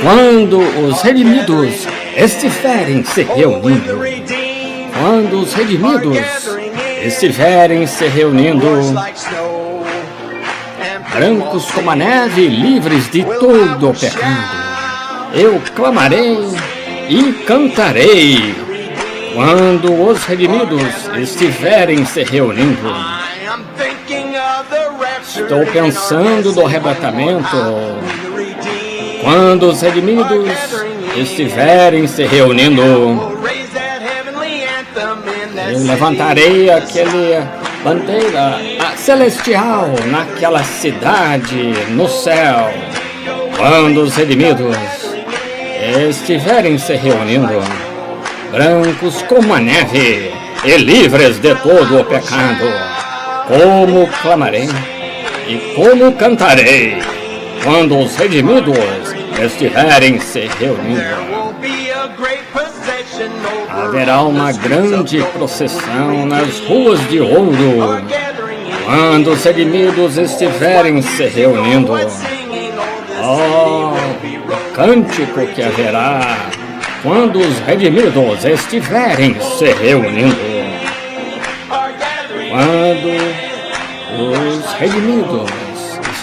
Quando os redimidos estiverem se reunindo, quando os redimidos estiverem se reunindo, brancos como a neve, livres de todo o pecado, eu clamarei e cantarei. Quando os redimidos estiverem se reunindo, estou pensando do arrebatamento. Quando os redimidos estiverem se reunindo, eu levantarei aquele bandeira celestial naquela cidade no céu. Quando os redimidos estiverem se reunindo, brancos como a neve e livres de todo o pecado, como clamarei e como cantarei. Quando os redimidos estiverem se reunindo, haverá uma grande procissão nas ruas de ouro. Quando os redimidos estiverem se reunindo, o cântico que haverá quando os redimidos estiverem se reunindo. Quando os redimidos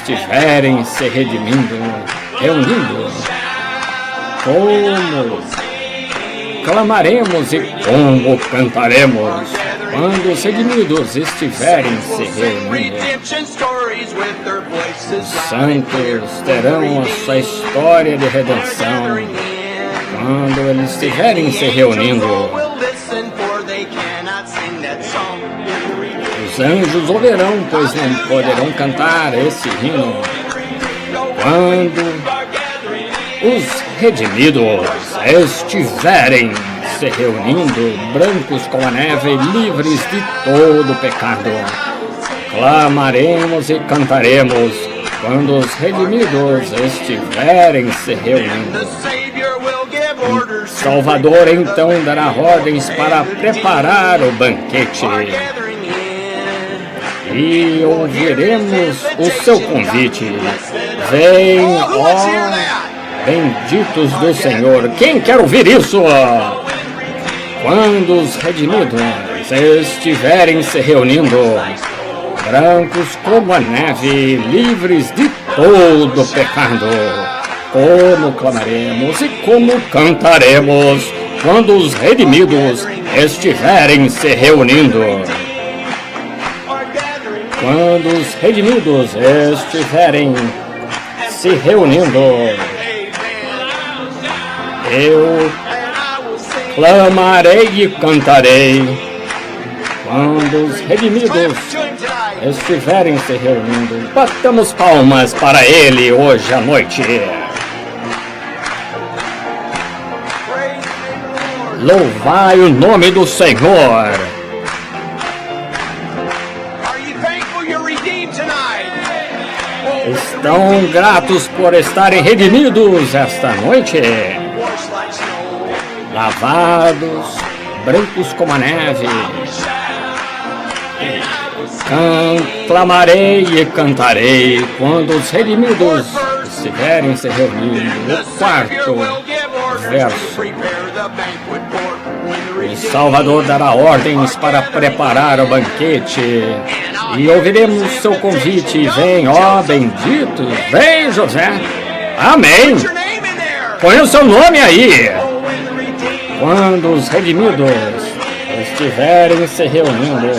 estiverem se reunindo, como clamaremos e como cantaremos. Quando os redimidos estiverem se reunindo, os santos terão a sua história de redenção. Quando eles estiverem se reunindo, os anjos ouvirão, pois não poderão cantar esse hino. Quando os redimidos estiverem se reunindo, brancos como a neve, livres de todo pecado, clamaremos e cantaremos. Quando os redimidos estiverem se reunindo, o Salvador então dará ordens para preparar o banquete. E ouviremos o seu convite. Vem, ó benditos do Senhor. Quem quer ouvir isso? Quando os redimidos estiverem se reunindo, brancos como a neve, livres de todo pecado, como clamaremos e como cantaremos. Quando os redimidos estiverem se reunindo, quando os redimidos estiverem se reunindo, eu clamarei e cantarei. Quando os redimidos estiverem se reunindo, batamos palmas para ele hoje à noite. Louvai o nome do Senhor. Estão gratos por estarem redimidos esta noite, lavados, brancos como a neve. Clamarei e cantarei quando os redimidos estiverem se reunindo. O quarto verso. O Salvador dará ordens para preparar o banquete. E ouviremos seu convite. Vem, ó bendito, vem, José. Amém. Põe o seu nome aí. Quando os redimidos estiverem se reunindo,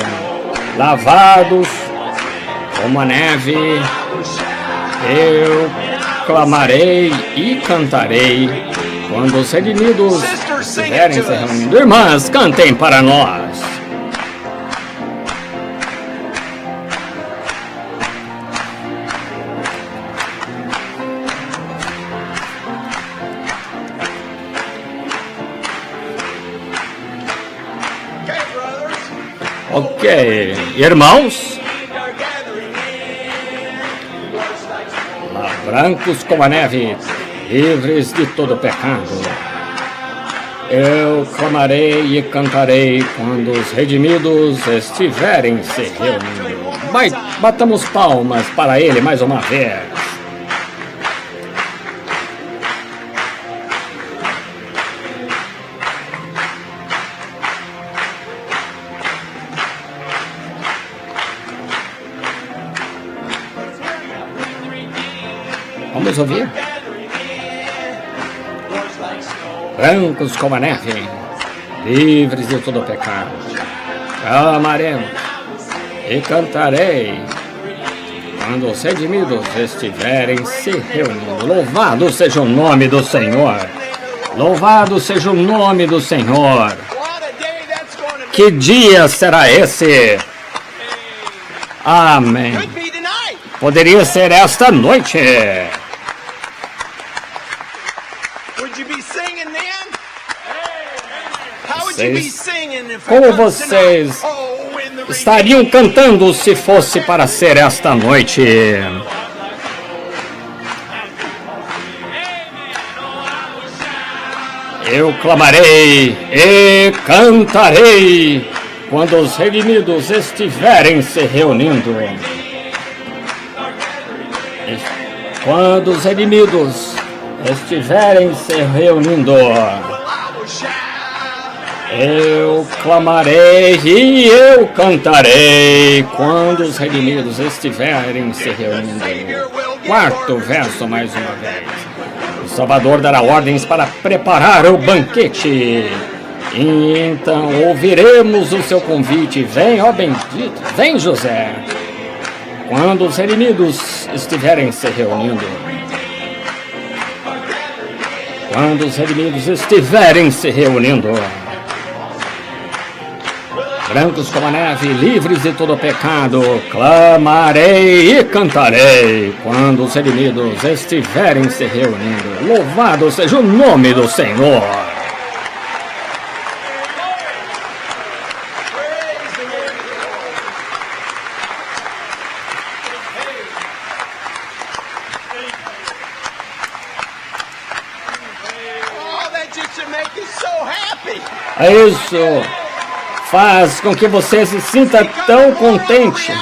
lavados como a neve, eu clamarei e cantarei. Quando os redimidos estiverem se reunindo, irmãs, cantem para nós. Ok, irmãos, lá brancos como a neve, livres de todo pecado, eu clamarei e cantarei quando os redimidos estiverem se reunindo. batamos palmas para ele mais uma vez. Vamos ouvir? Brancos como a neve, livres de todo pecado, amaremos e cantarei quando os redimidos estiverem se reunindo. Louvado seja o nome do Senhor! Louvado seja o nome do Senhor! Que dia será esse? Amém! Poderia ser esta noite. Como vocês estariam cantando se fosse para ser esta noite? Eu clamarei e cantarei quando os redimidos estiverem se reunindo. Quando os redimidos estiverem se reunindo, eu clamarei e eu cantarei quando os redimidos estiverem se reunindo. Quarto verso mais uma vez. O Salvador dará ordens para preparar o banquete. E então ouviremos o seu convite. Vem, ó bendito, vem José. Quando os redimidos estiverem se reunindo. Quando os redimidos estiverem se reunindo. Brancos como a neve, livres de todo pecado, clamarei e cantarei. Quando os redimidos estiverem se reunindo. Louvado seja o nome do Senhor. Isso faz com que você se sinta tão contente.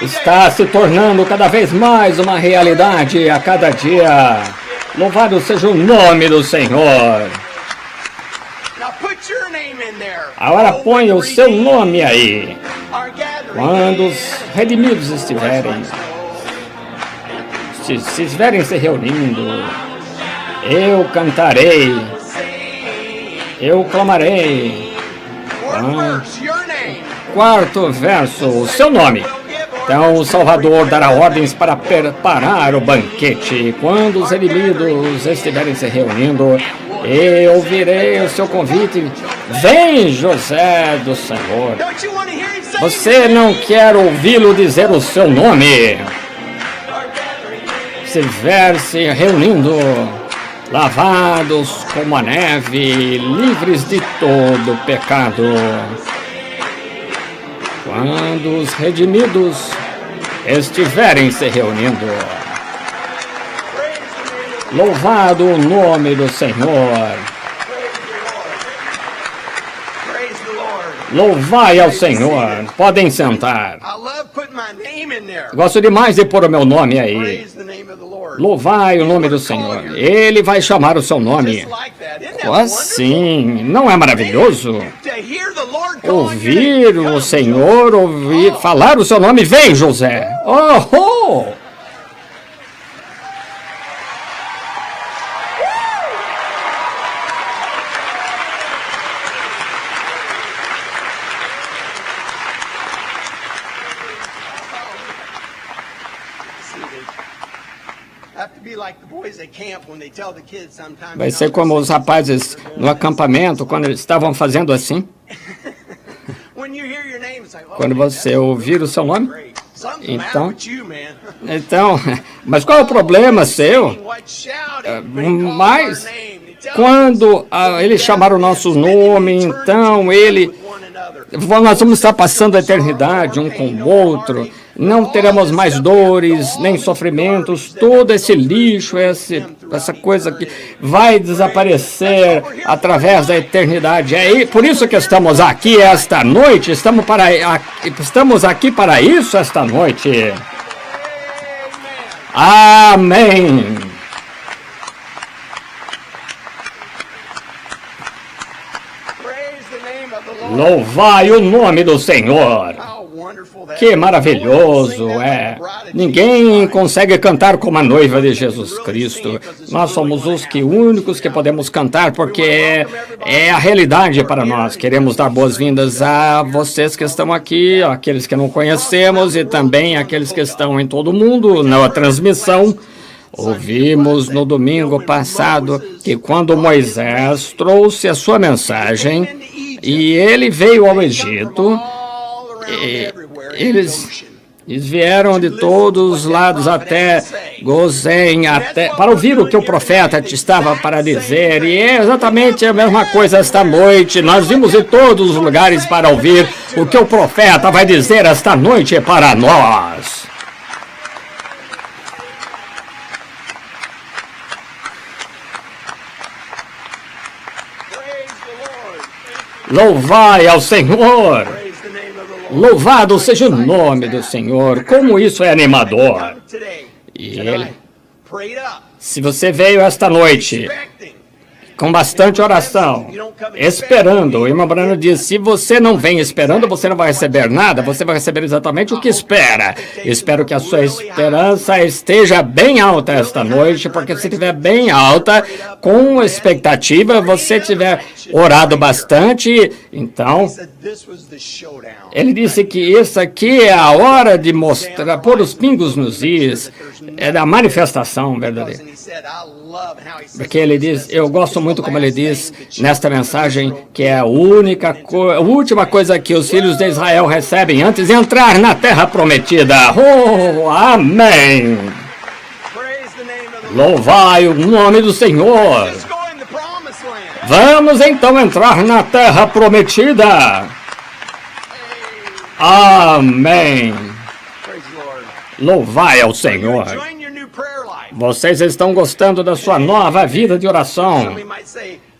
Está se tornando cada vez mais uma realidade a cada dia. Louvado seja o nome do Senhor. Agora ponha o seu nome aí. Quando os redimidos estiverem se reunindo, eu cantarei. Eu clamarei. Quarto verso, o seu nome. Então o Salvador dará ordens para preparar o banquete. Quando os redimidos estiverem se reunindo, eu ouvirei o seu convite. Vem, José do Senhor. Você não quer ouvi-lo dizer o seu nome? Se estiver se reunindo, lavados como a neve, livres de todo pecado. Quando os redimidos estiverem se reunindo, louvado o nome do Senhor. Louvai ao Senhor. Podem sentar. Gosto demais de pôr o meu nome aí. Louvai o nome do Senhor. Ele vai chamar o seu nome. Assim, não é maravilhoso? Ouvir o Senhor, ouvir falar o seu nome. Vem, José. Oh! Vai ser como os rapazes no acampamento, quando eles estavam fazendo assim. Quando você ouvir o seu nome. Então, mas qual é o problema seu? Mas, quando eles chamaram o nosso nome, então nós vamos estar passando a eternidade um com o outro. Não teremos mais dores, nem sofrimentos. Todo esse lixo, essa coisa que vai desaparecer através da eternidade. É por isso que estamos aqui esta noite. Estamos aqui para isso esta noite. Amém. Louvai o nome do Senhor. Que maravilhoso é. Ninguém consegue cantar como a noiva de Jesus Cristo. Nós somos os únicos que podemos cantar, porque é a realidade para nós. Queremos dar boas-vindas a vocês que estão aqui, aqueles que não conhecemos e também aqueles que estão em todo o mundo na transmissão. Ouvimos no domingo passado que quando Moisés trouxe a sua mensagem e ele veio ao Egito, eles vieram de todos os lados até Gozém, para ouvir o que o profeta estava para dizer. E é exatamente a mesma coisa esta noite. Nós vimos em todos os lugares para ouvir o que o profeta vai dizer esta noite para nós. Louvai ao Senhor! Louvado seja o nome do Senhor! Como isso é animador! E se você veio esta noite com bastante oração, esperando, o irmão Branham diz, se você não vem esperando, você não vai receber nada, você vai receber exatamente o que espera. Espero que a sua esperança esteja bem alta esta noite, porque se estiver bem alta, com expectativa, você tiver orado bastante, então, ele disse que isso aqui é a hora de mostrar, pôr os pingos nos is, é da manifestação verdadeira. Porque ele diz, eu gosto muito como ele diz nesta mensagem, que é a última coisa que os filhos de Israel recebem antes de entrar na terra prometida. Oh, amém! Louvai o nome do Senhor! Vamos então entrar na terra prometida. Amém! Louvai ao Senhor! Vocês estão gostando da sua nova vida de oração?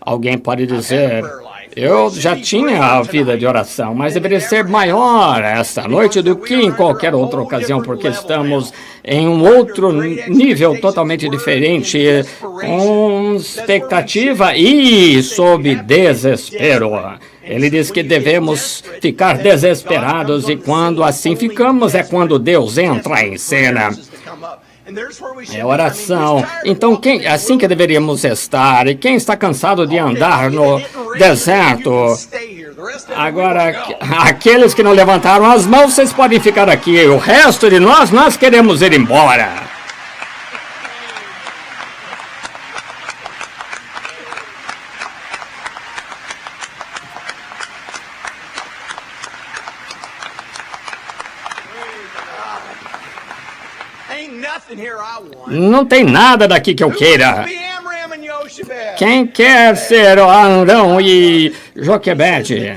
Alguém pode dizer, eu já tinha a vida de oração, mas deveria ser maior esta noite do que em qualquer outra ocasião, porque estamos em um outro nível totalmente diferente, com expectativa e sob desespero. Ele diz que devemos ficar desesperados e quando assim ficamos é quando Deus entra em cena. É oração. Então, assim que deveríamos estar. E quem está cansado de andar no deserto? Agora, aqueles que não levantaram as mãos, vocês podem ficar aqui. O resto de nós queremos ir embora. Não tem nada daqui que eu queira. Quem quer ser Arão e Joquebede?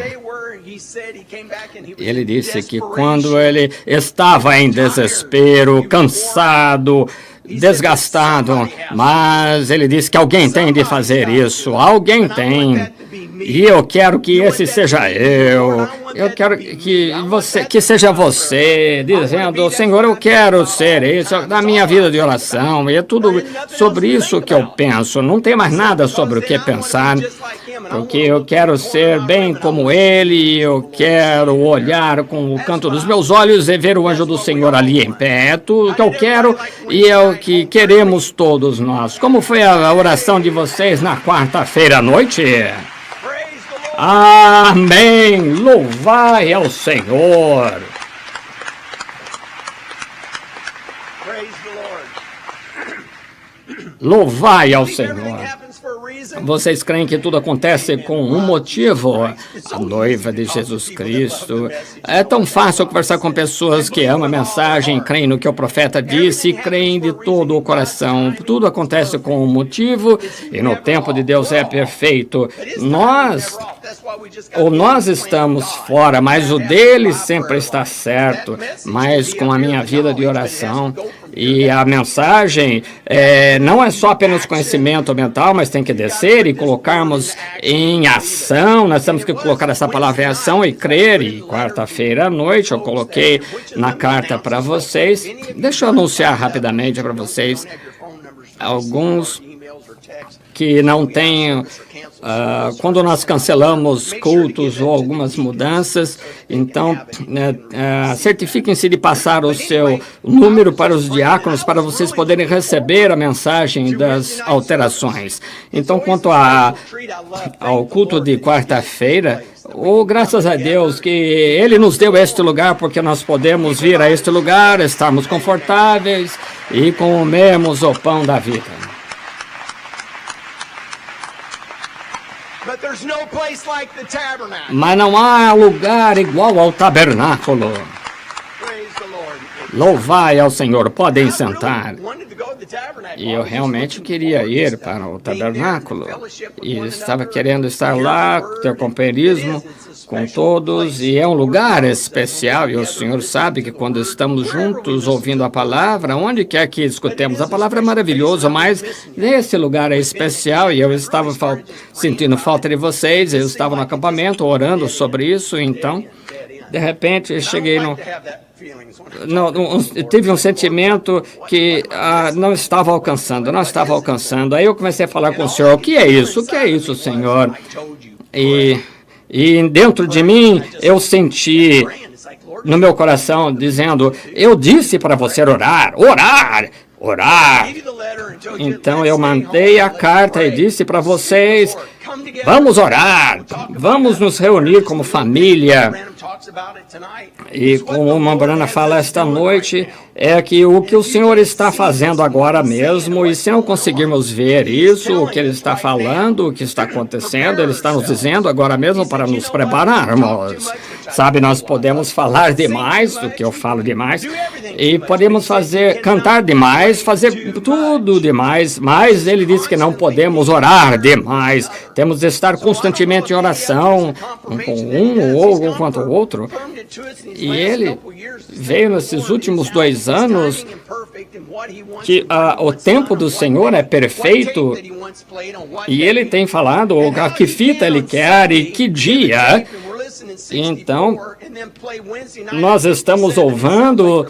Ele disse que quando ele estava em desespero, cansado, desgastado, mas ele disse que alguém tem de fazer isso. Alguém tem. E eu quero que esse seja eu. Eu quero que seja você, dizendo, Senhor, eu quero ser isso, na minha vida de oração. E é tudo sobre isso que eu penso. Não tem mais nada sobre o que pensar, porque eu quero ser bem como Ele, eu quero olhar com o canto dos meus olhos e ver o anjo do Senhor ali em pé. É tudo que eu quero e é o que queremos todos nós. Como foi a oração de vocês na quarta-feira à noite? Amém! Louvai ao Senhor! Louvai ao Senhor! Vocês creem que tudo acontece com um motivo? A noiva de Jesus Cristo. É tão fácil conversar com pessoas que amam a mensagem, creem no que o profeta disse e creem de todo o coração. Tudo acontece com um motivo e no tempo de Deus é perfeito. Nós estamos fora, mas o dele sempre está certo. Mas com a minha vida de oração e a mensagem não é só apenas conhecimento mental, mas tem que descer e colocarmos em ação. Nós temos que colocar essa palavra em ação e crer. E quarta-feira à noite eu coloquei na carta para vocês. Deixa eu anunciar rapidamente para vocês alguns que não têm, quando nós cancelamos cultos ou algumas mudanças, então certifiquem-se de passar o seu número para os diáconos para vocês poderem receber a mensagem das alterações. Então, quanto ao culto de quarta-feira, graças a Deus que Ele nos deu este lugar, porque nós podemos vir a este lugar, estarmos confortáveis e comemos o pão da vida. Mas não há lugar igual ao tabernáculo. Louvai ao Senhor, podem sentar. E eu realmente queria ir para o tabernáculo. E estava querendo estar lá, ter companheirismo com todos. E é um lugar especial. E o Senhor sabe que quando estamos juntos ouvindo a palavra, onde quer que escutemos, a palavra é maravilhosa, mas esse lugar é especial. E eu estava sentindo falta de vocês. Eu estava no acampamento orando sobre isso. Então, de repente, eu cheguei tive um sentimento que não estava alcançando. Aí eu comecei a falar com o Senhor, o que é isso? O que é isso, Senhor? E dentro de mim, eu senti no meu coração, dizendo, eu disse para você orar. Então eu mandei a carta e disse para vocês, vamos orar, vamos nos reunir como família. E como o irmão Brana fala esta noite, é que o que o Senhor está fazendo agora mesmo, e se não conseguirmos ver isso, o que Ele está falando, o que está acontecendo, Ele está nos dizendo agora mesmo para nos prepararmos. Sabe, nós podemos falar demais do que eu falo demais, e podemos cantar demais, fazer tudo demais, mas Ele disse que não podemos orar demais. Temos de estar constantemente em oração, um com um ou um quanto o outro. E Ele veio nesses últimos 2 anos que o tempo do Senhor é perfeito, e Ele tem falado a que fita Ele quer e que dia. Então, nós estamos ouvindo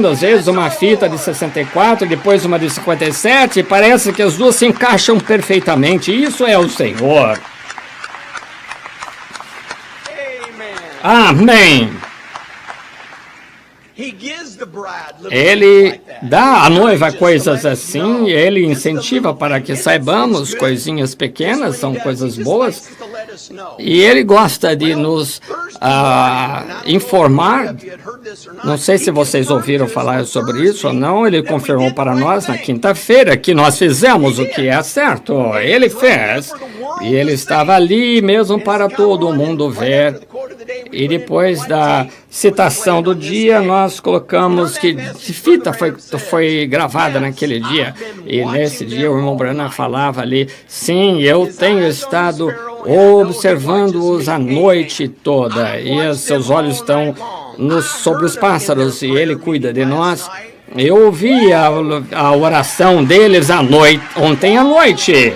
às vezes uma fita de 64, depois uma de 57, e parece que as duas se encaixam perfeitamente. Isso é o Senhor. Amém. Ele dá à noiva coisas assim, Ele incentiva para que saibamos coisinhas pequenas, são coisas boas, e Ele gosta de nos informar. Não sei se vocês ouviram falar sobre isso ou não, Ele confirmou para nós na quinta-feira que nós fizemos o que é certo. Ele fez, e Ele estava ali mesmo para todo mundo ver. E depois da citação do dia, nós colocamos que fita foi gravada naquele dia. E nesse dia o irmão Branham falava ali, sim, eu tenho estado observando-os a noite toda. E seus olhos estão sobre os pássaros, e Ele cuida de nós. Eu ouvi a oração deles ontem à noite.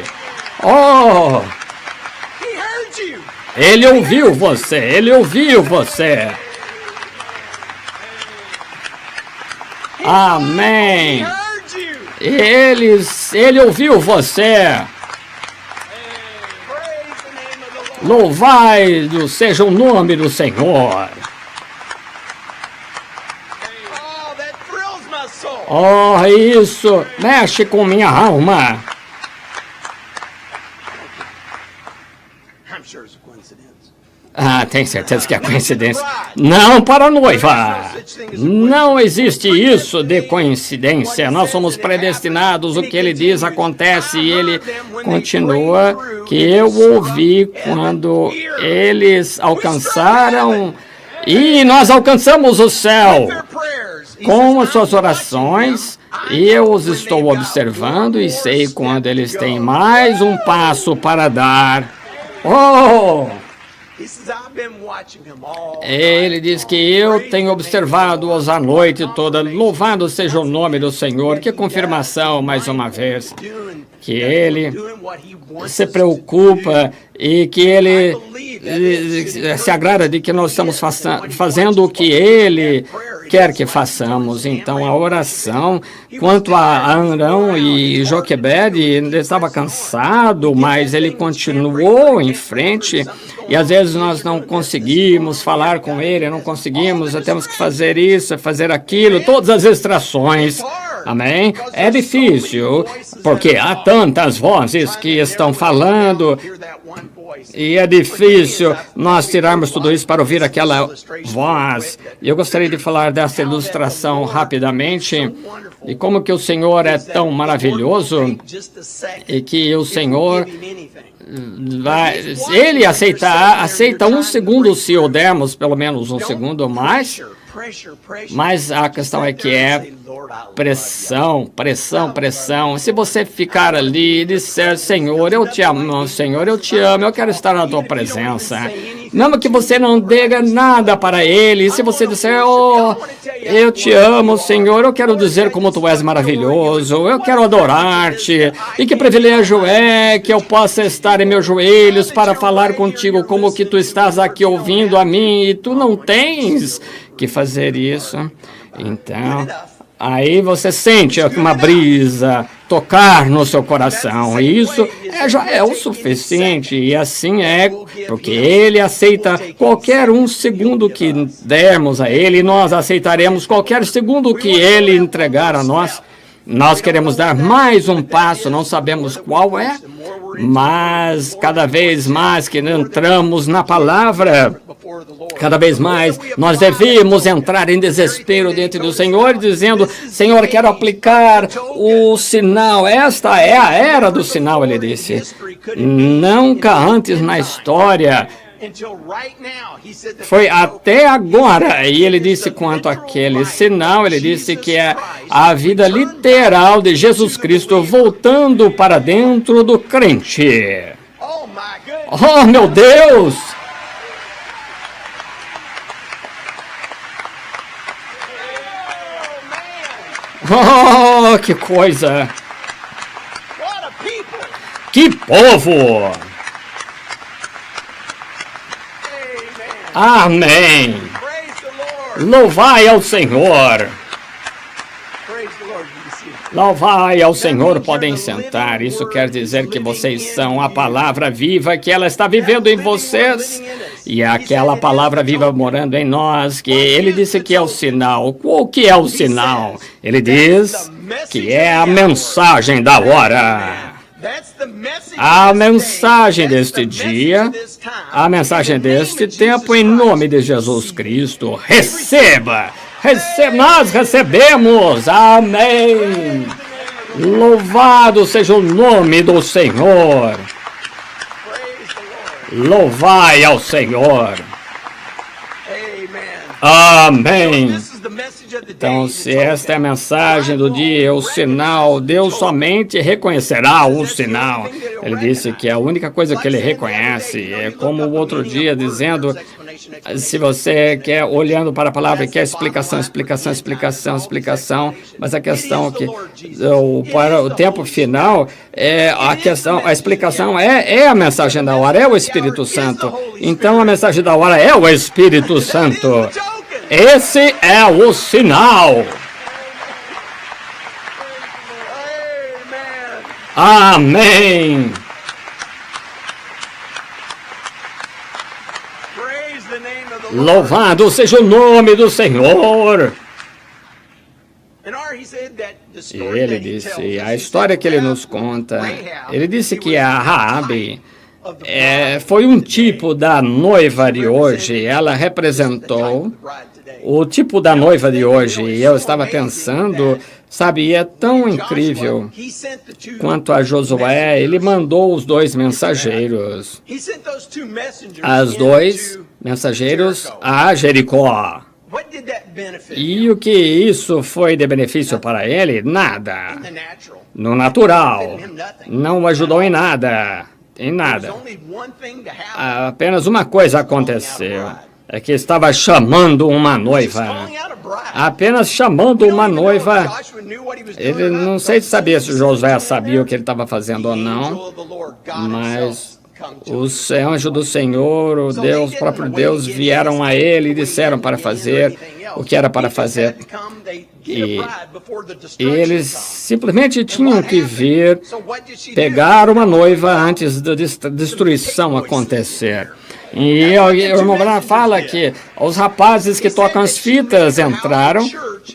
Oh! Ele ouviu você. Amém. Ele ouviu você. Louvado seja o nome do Senhor. Oh, isso mexe com minha alma. Ah, tem certeza que é coincidência? Não para a noiva. Não existe isso de coincidência. Nós somos predestinados. O que ele diz acontece e ele continua que eu ouvi quando eles alcançaram e nós alcançamos o céu com as suas orações. E eu os estou observando e sei quando eles têm mais um passo para dar. Oh! Ele diz que eu tenho observado-os a noite toda. Louvado seja o nome do Senhor. Que confirmação, mais uma vez, que Ele se preocupa e que Ele se agrada de que nós estamos fazendo o que Ele quer que façamos. Então, a oração, quanto a Arão e Joquebede, ele estava cansado, mas ele continuou em frente. E às vezes nós não conseguimos falar com ele, não conseguimos, temos que fazer isso, fazer aquilo, todas as distrações. Amém? É difícil, porque há tantas vozes que estão falando, e é difícil nós tirarmos tudo isso para ouvir aquela voz. E eu gostaria de falar dessa ilustração rapidamente, e como que o Senhor é tão maravilhoso, e que o Senhor Ele aceita um segundo se o dermos pelo menos um segundo mais, mas a questão é que é pressão, pressão, pressão. Se você ficar ali e disser, Senhor, eu te amo, Senhor, eu te amo, eu quero estar na tua presença. Mesmo que você não diga nada para ele, se você disser, oh, eu te amo, Senhor, eu quero dizer como tu és maravilhoso, eu quero adorar-te, e que privilégio é que eu possa estar em meus joelhos para falar contigo como que tu estás aqui ouvindo a mim, e tu não tens que fazer isso. Então, aí você sente uma brisa tocar no seu coração, e isso já é o suficiente, e assim é, porque ele aceita qualquer um segundo que dermos a ele, e nós aceitaremos qualquer segundo que ele entregar a nós. Nós queremos dar mais um passo, não sabemos qual é, mas cada vez mais que entramos na palavra, cada vez mais nós devemos entrar em desespero diante do Senhor, dizendo, Senhor, quero aplicar o sinal. Esta é a era do sinal, ele disse. Nunca antes na história foi até agora, e ele disse quanto àquele sinal, ele disse que é a vida literal de Jesus Cristo voltando para dentro do crente. Oh, meu Deus! Oh, que coisa! Que povo! Amém! Louvai ao Senhor! Louvai ao Senhor, podem sentar. Isso quer dizer que vocês são a palavra viva, que ela está vivendo em vocês, e aquela palavra viva morando em nós, que ele disse que é o sinal. O que é o sinal? Ele diz que é a mensagem da hora. A mensagem deste dia, a mensagem deste tempo, em nome de Jesus Cristo. Receba! Nós recebemos! Amém! Louvado seja o nome do Senhor! Louvai ao Senhor! Amém! Então, se esta é a mensagem do dia, o sinal, Deus somente reconhecerá o sinal. Ele disse que a única coisa que ele reconhece é como o outro dia dizendo, se você quer, olhando para a palavra, quer explicação, explicação, explicação, explicação, mas a questão que para o tempo final, a explicação é a mensagem da hora, é o Espírito Santo. Então, a mensagem da hora é o Espírito Santo. Esse é o sinal. Amém. Louvado seja o nome do Senhor. E ele disse, a história que ele nos conta, ele disse que a Raabe, foi um tipo da noiva de hoje. Ela representou o tipo da noiva de hoje. E eu estava pensando, sabe, é tão incrível quanto a Josué. Ele mandou os 2 mensageiros, as 2 mensageiros a Jericó. E o que isso foi de benefício para ele? Nada. No natural. Não ajudou em nada. Em nada. Apenas uma coisa aconteceu. É que estava chamando uma noiva. Apenas chamando uma noiva. Ele não sei se sabia se Josué sabia o que ele estava fazendo ou não. Mas os anjos do Senhor, o Deus, o próprio Deus, vieram a ele e disseram para fazer o que era para fazer. E eles simplesmente tinham que vir pegar uma noiva antes da destruição acontecer. E o irmão Branham fala que os rapazes que tocam as fitas entraram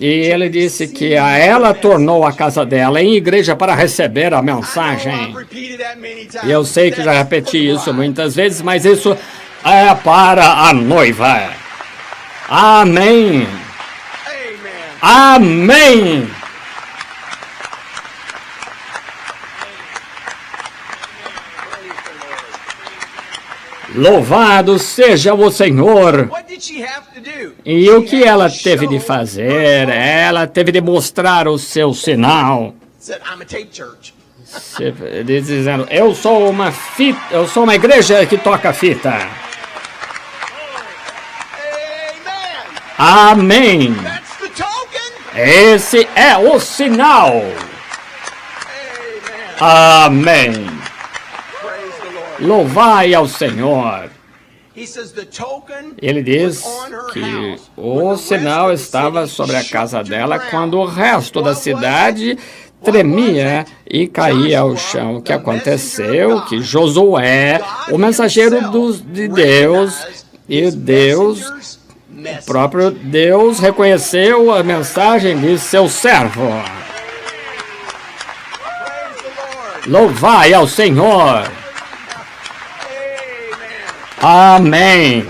e ele disse que ela tornou a casa dela em igreja para receber a mensagem. E eu sei que já repeti isso muitas vezes, mas isso é para a noiva. Amém. Amém. Louvado seja o Senhor. E o que ela teve de fazer? Ela teve de mostrar o seu sinal. Dizendo, eu sou uma igreja que toca fita. Amém. Esse é o sinal. Amém. Louvai ao Senhor. Ele diz que o sinal estava sobre a casa dela quando o resto da cidade tremia e caía ao chão. O que aconteceu? Que Josué, o mensageiro de Deus, e Deus, o próprio Deus, reconheceu a mensagem de seu servo. Louvai ao Senhor. Amém.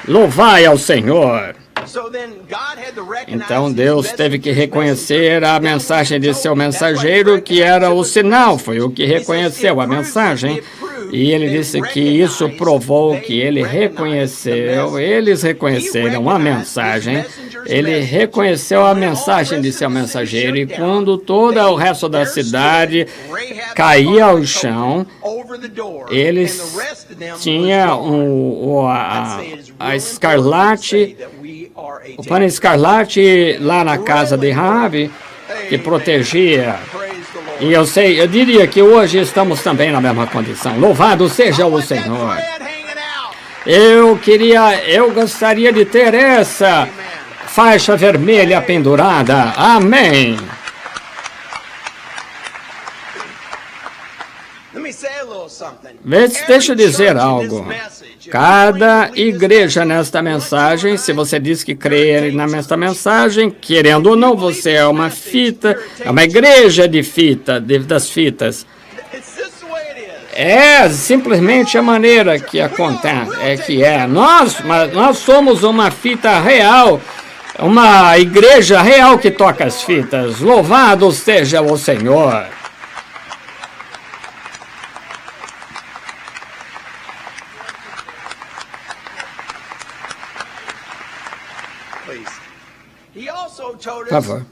Louvai ao Senhor. Então Deus teve que reconhecer a mensagem de seu mensageiro, que era o sinal. Foi o que reconheceu a mensagem. E ele disse que isso provou que ele reconheceu, eles reconheceram a mensagem, ele reconheceu a mensagem de seu mensageiro, e quando todo o resto da cidade caía ao chão, eles tinham a escarlate, o pano escarlate lá na casa de Raabe, que protegia. E eu diria que hoje estamos também na mesma condição. Louvado seja o Senhor. Eu gostaria de ter essa faixa vermelha pendurada. Amém. Deixa eu dizer algo. Cada igreja nesta mensagem, se você diz que crê nesta mensagem, querendo ou não, você é uma fita, é uma igreja de fita, das fitas. É simplesmente a maneira que acontece, nós somos uma fita real, uma igreja real que toca as fitas. Louvado seja o Senhor. Por favor.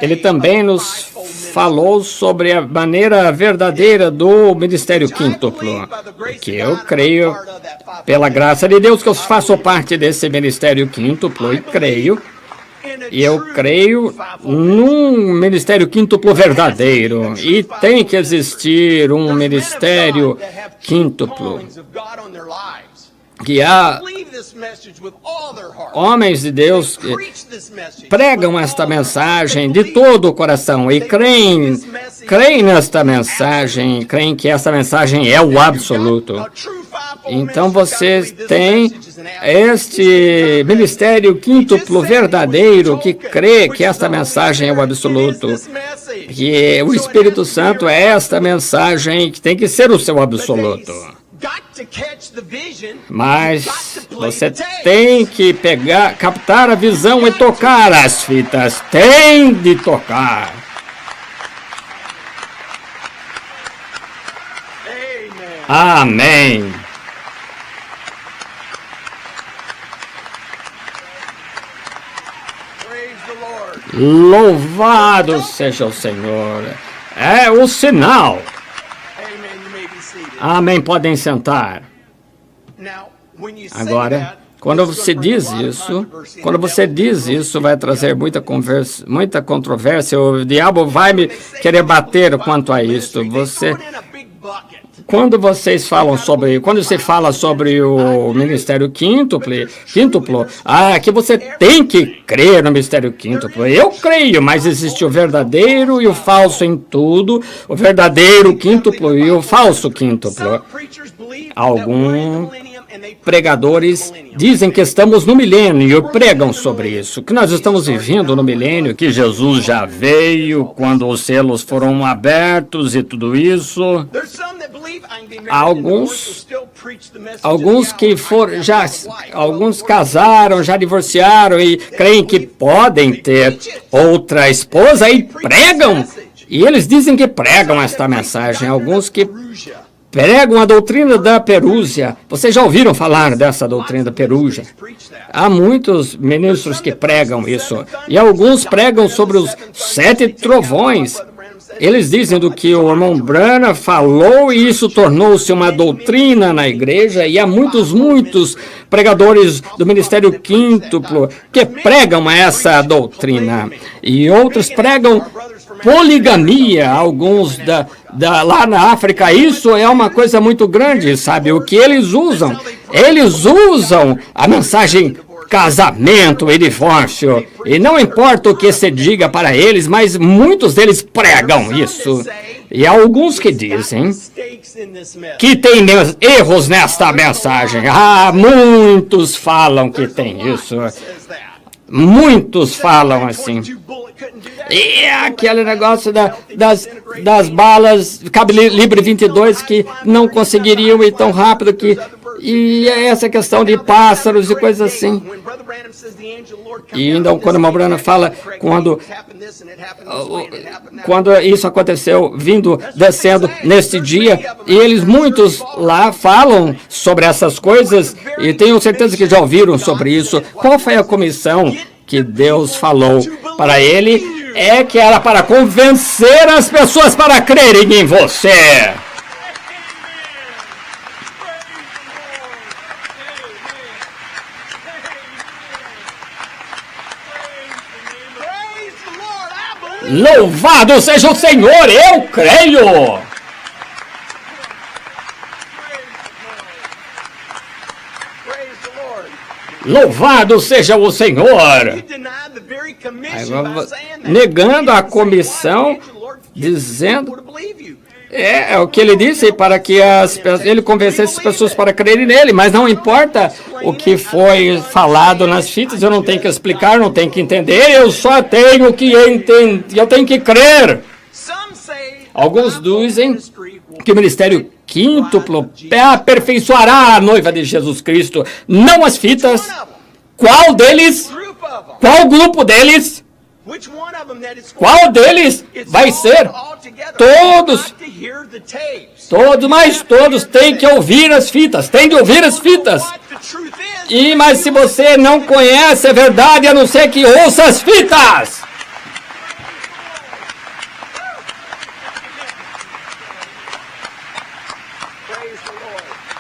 Ele também nos falou sobre a maneira verdadeira do ministério quíntuplo, que eu creio, pela graça de Deus, que eu faço parte desse ministério quíntuplo, e eu creio num ministério quíntuplo verdadeiro, e tem que existir um ministério quíntuplo, que há homens de Deus que pregam esta mensagem de todo o coração e creem nesta mensagem, creem que esta mensagem é o absoluto. Então vocês têm este ministério quíntuplo verdadeiro que crê que esta mensagem é o absoluto, que o Espírito Santo é esta mensagem que tem que ser o seu absoluto. Mas você tem que captar a visão e tocar as fitas. Tem de tocar. Amém. Louvado seja o Senhor. É o sinal. Amém. Podem sentar. Agora, quando você diz isso, vai trazer muita controvérsia. O diabo vai me querer bater quanto a isto. Quando você fala sobre o ministério quíntuplo, que você tem que crer no ministério quíntuplo. Eu creio, mas existe o verdadeiro e o falso em tudo, o verdadeiro quíntuplo e o falso quíntuplo. Alguns pregadores dizem que estamos no milênio e pregam sobre isso, que nós estamos vivendo no milênio, que Jesus já veio quando os selos foram abertos e tudo isso. Alguns casaram, já divorciaram e creem que podem ter outra esposa e pregam. E eles dizem que pregam esta mensagem. Alguns que pregam a doutrina da perúzia. Vocês já ouviram falar dessa doutrina da perúzia? Há muitos ministros que pregam isso. E alguns pregam sobre os 7 trovões. Eles dizem do que o irmão Branham falou e isso tornou-se uma doutrina na igreja. E há muitos pregadores do ministério quíntuplo que pregam essa doutrina. E outros pregam poligamia, alguns lá na África. Isso é uma coisa muito grande, sabe? O que eles usam? Eles usam a mensagem casamento e divórcio. E não importa o que se diga para eles, mas muitos deles pregam isso. E há alguns que dizem que tem erros nesta mensagem. Muitos falam que tem isso. Muitos falam assim. E aquele negócio das balas calibre 22 que não conseguiriam ir tão rápido que... E essa questão de pássaros e coisas assim. E então, quando o irmão Branham fala, quando isso aconteceu, descendo neste dia, e muitos lá falam sobre essas coisas, e tenho certeza que já ouviram sobre isso. Qual foi a comissão que Deus falou para ele? É que era para convencer as pessoas para crerem em você. Louvado seja o Senhor, eu creio! Louvado seja o Senhor! Negando a comissão, dizendo... É o que ele disse, para que ele convencesse as pessoas para crerem nele, mas não importa o que foi falado nas fitas, eu não tenho que explicar, não tenho que entender, eu só tenho que entender, eu tenho que crer. Alguns dizem que o ministério quíntuplo aperfeiçoará a noiva de Jesus Cristo, não as fitas. Qual deles? Qual grupo deles? Qual deles vai ser? Todos, mas todos têm que ouvir as fitas, têm de ouvir as fitas. Mas se você não conhece a verdade, a não ser que ouça as fitas.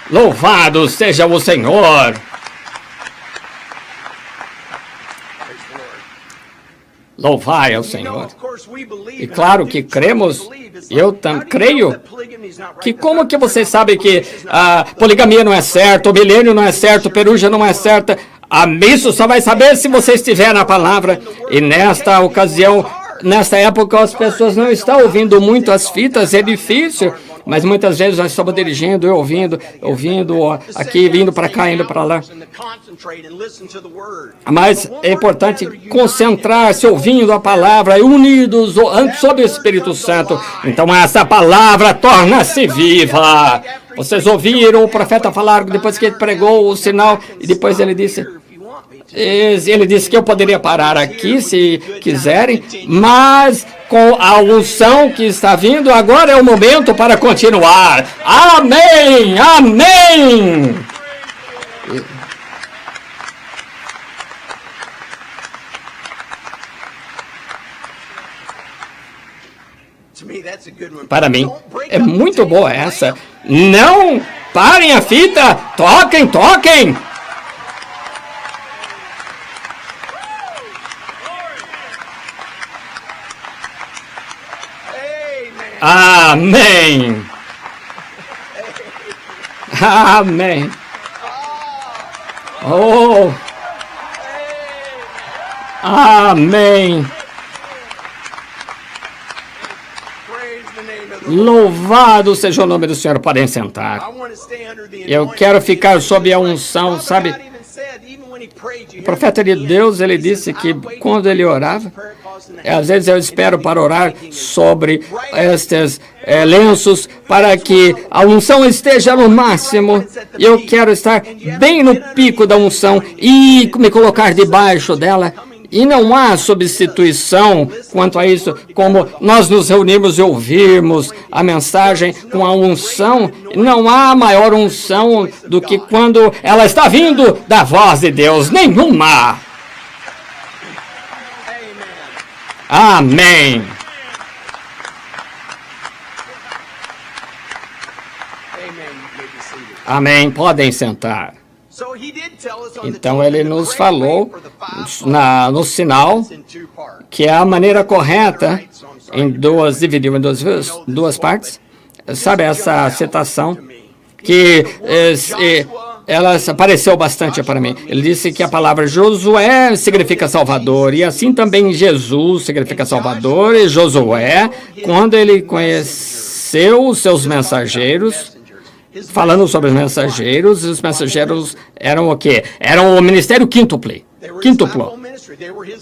Louvado seja o Senhor. Louvai ao Senhor. E claro que cremos, eu creio, que como que você sabe que a poligamia não é certa, o milênio não é certo, perúgia não é certa? Isso só vai saber se você estiver na palavra. E nesta ocasião, nesta época, as pessoas não estão ouvindo muito as fitas, é difícil. mas muitas vezes nós estamos dirigindo e ouvindo aqui, vindo para cá, indo para lá. Mas é importante concentrar-se ouvindo a palavra e unidos sob o Espírito Santo. Então essa palavra torna-se viva. Vocês ouviram o profeta falar depois que ele pregou o sinal e depois ele disse que eu poderia parar aqui se quiserem, mas com a unção que está vindo, agora é o momento para continuar. Amém! Amém! Para mim, é muito boa essa. Não parem a fita! Toquem, toquem! Amém! Amém! Oh! Amém! Louvado seja o nome do Senhor. Podem sentar. Eu quero ficar sob a unção, sabe? O profeta de Deus, ele disse que quando ele orava, às vezes eu espero para orar sobre estes lenços para que a unção esteja no máximo. Eu quero estar bem no pico da unção e me colocar debaixo dela. E não há substituição quanto a isso, como nós nos reunimos e ouvirmos a mensagem com a unção. Não há maior unção do que quando ela está vindo da voz de Deus. Nenhuma. Amém. Amém. Podem sentar. Então ele nos falou no sinal que é a maneira correta dividiu em duas partes. Sabe essa citação que ela apareceu bastante para mim. Ele disse que a palavra Josué significa Salvador, e assim também Jesus significa Salvador, e Josué, quando ele conheceu os seus mensageiros, falando sobre os mensageiros eram o quê? Eram o ministério quíntuplo.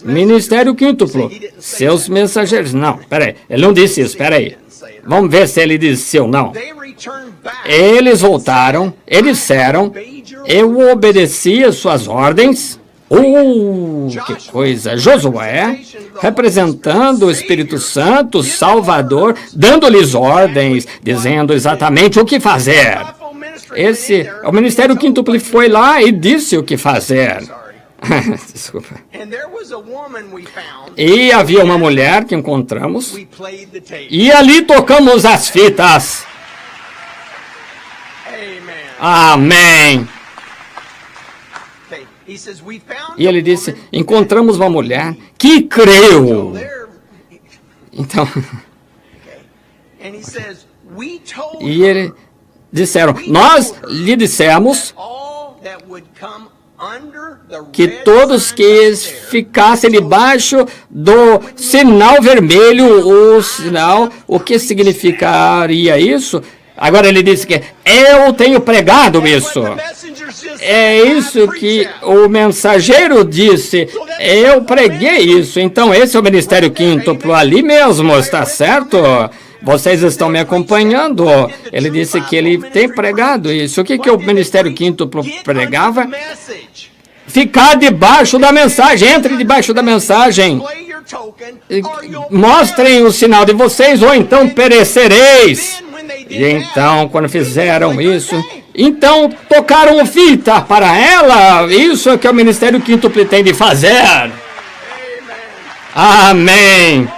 Ministério quíntuplo. Seus mensageiros. Não, peraí. Ele não disse isso, peraí. Vamos ver se ele disse ou não. Eles voltaram, eles disseram, eu obedeci às suas ordens. Que coisa! Josué, representando o Espírito Santo, Salvador, dando-lhes ordens, dizendo exatamente o que fazer. O ministério quíntuplo foi lá e disse o que fazer. Desculpa. E havia uma mulher que encontramos, e ali tocamos as fitas. Amém. E ele disse, encontramos uma mulher que creu. Então, e eles disseram, nós lhe dissemos que todos que ficassem debaixo do sinal vermelho, o que significaria isso? Agora ele disse que eu tenho pregado isso. É isso que o mensageiro disse. Eu preguei isso. Então esse é o ministério quíntuplo ali mesmo, está certo? Vocês estão me acompanhando? Ele disse que ele tem pregado isso. O que o ministério quíntuplo pregava? Ficar debaixo da mensagem. Entre debaixo da mensagem. Mostrem o sinal de vocês ou então perecereis. E então, quando fizeram isso, então tocaram fita para ela. Isso é que o ministério quíntuplo tem de fazer. Amém.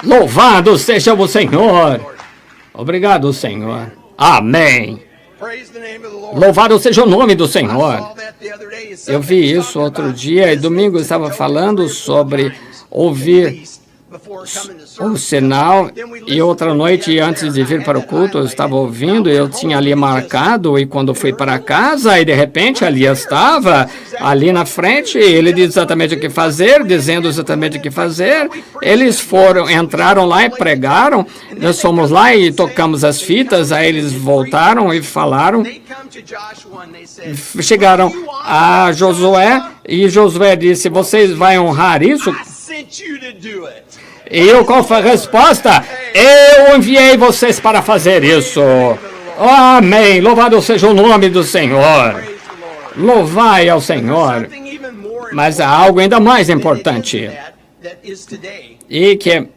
Louvado seja o Senhor. Obrigado, Senhor. Amém. Louvado seja o nome do Senhor. Eu vi isso outro dia, e domingo eu estava falando sobre ouvir o sinal, e outra noite, antes de vir para o culto, eu estava ouvindo, eu tinha ali marcado, e quando fui para casa, e de repente ali estava, ali na frente, ele disse exatamente o que fazer, dizendo exatamente o que fazer. Eles entraram lá e pregaram, nós fomos lá e tocamos as fitas, aí eles voltaram e falaram, chegaram a Josué, e Josué disse, vocês vão honrar isso? E eu, qual foi a resposta? Eu enviei vocês para fazer isso. Amém. Louvado seja o nome do Senhor. Louvai ao Senhor. Mas há algo ainda mais importante. E que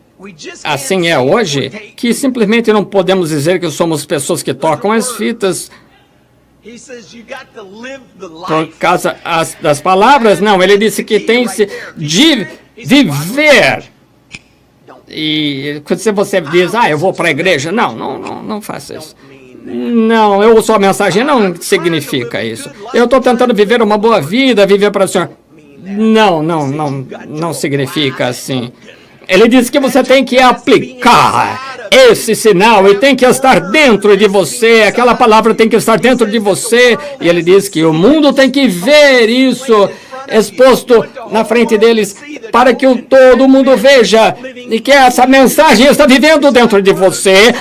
assim é hoje, que simplesmente não podemos dizer que somos pessoas que tocam as fitas por causa das palavras. Não, ele disse que tem de viver. E se você diz, eu vou para a igreja, não faça isso. Não, eu ouço a mensagem, não significa isso. Eu estou tentando viver uma boa vida, viver para o Senhor. Não significa assim. Ele diz que você tem que aplicar esse sinal e tem que estar dentro de você, aquela palavra tem que estar dentro de você. E ele diz que o mundo tem que ver isso exposto na frente deles, para que todo mundo veja e que essa mensagem está vivendo dentro de você.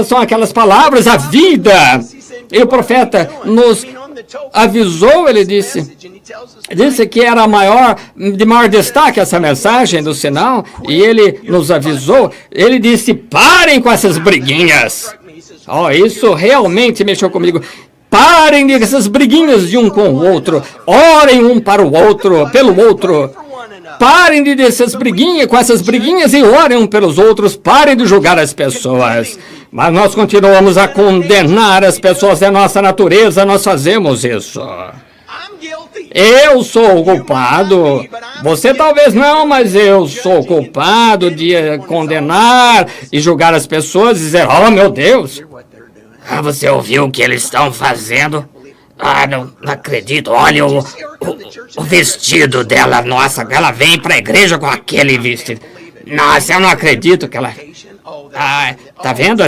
São aquelas palavras, a vida. E o profeta nos avisou, ele disse que era de maior destaque essa mensagem do sinal, e ele nos avisou, ele disse, parem com essas briguinhas. Isso realmente mexeu comigo. Parem dessas briguinhas de um com o outro. Orem um para o outro, pelo outro. Parem dessas briguinhas, com essas briguinhas, e orem um pelos outros. Parem de julgar as pessoas. Mas nós continuamos a condenar as pessoas, é nossa natureza, nós fazemos isso. Eu sou o culpado. Você talvez não, mas eu sou o culpado de condenar e julgar as pessoas e dizer, oh meu Deus. Você ouviu o que eles estão fazendo? Não acredito. Olha o vestido dela. Nossa, ela vem para a igreja com aquele vestido. Nossa, eu não acredito que ela... tá vendo?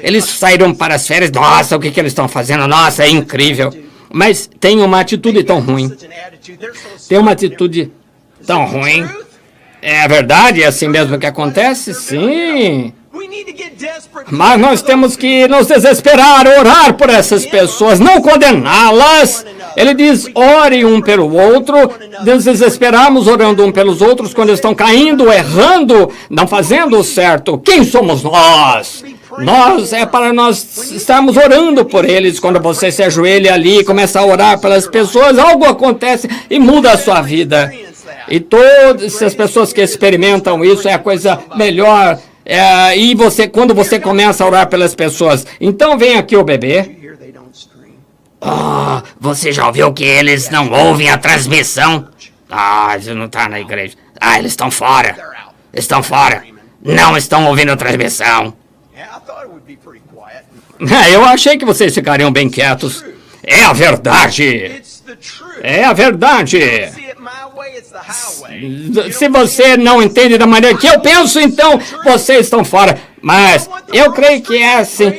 Eles saíram para as férias. Nossa, o que eles estão fazendo? Nossa, é incrível. Mas tem uma atitude tão ruim. Tem uma atitude tão ruim. É verdade? É assim mesmo que acontece? Sim. Mas nós temos que nos desesperar, orar por essas pessoas, não condená-las. Ele diz, ore um pelo outro, nos desesperamos orando um pelos outros quando eles estão caindo, errando, não fazendo o certo. Quem somos nós? É para nós estarmos orando por eles. Quando você se ajoelha ali e começa a orar pelas pessoas, algo acontece e muda a sua vida. E todas as pessoas que experimentam isso é a coisa melhor. E quando você começa a orar pelas pessoas, então vem aqui o bebê. Você já ouviu que eles não ouvem a transmissão? Isso não está na igreja. Eles estão fora. Estão fora. Não estão ouvindo a transmissão. Eu achei que vocês ficariam bem quietos. É a verdade. É a verdade. Se você não entende da maneira que eu penso, então vocês estão fora. Mas eu creio que é assim.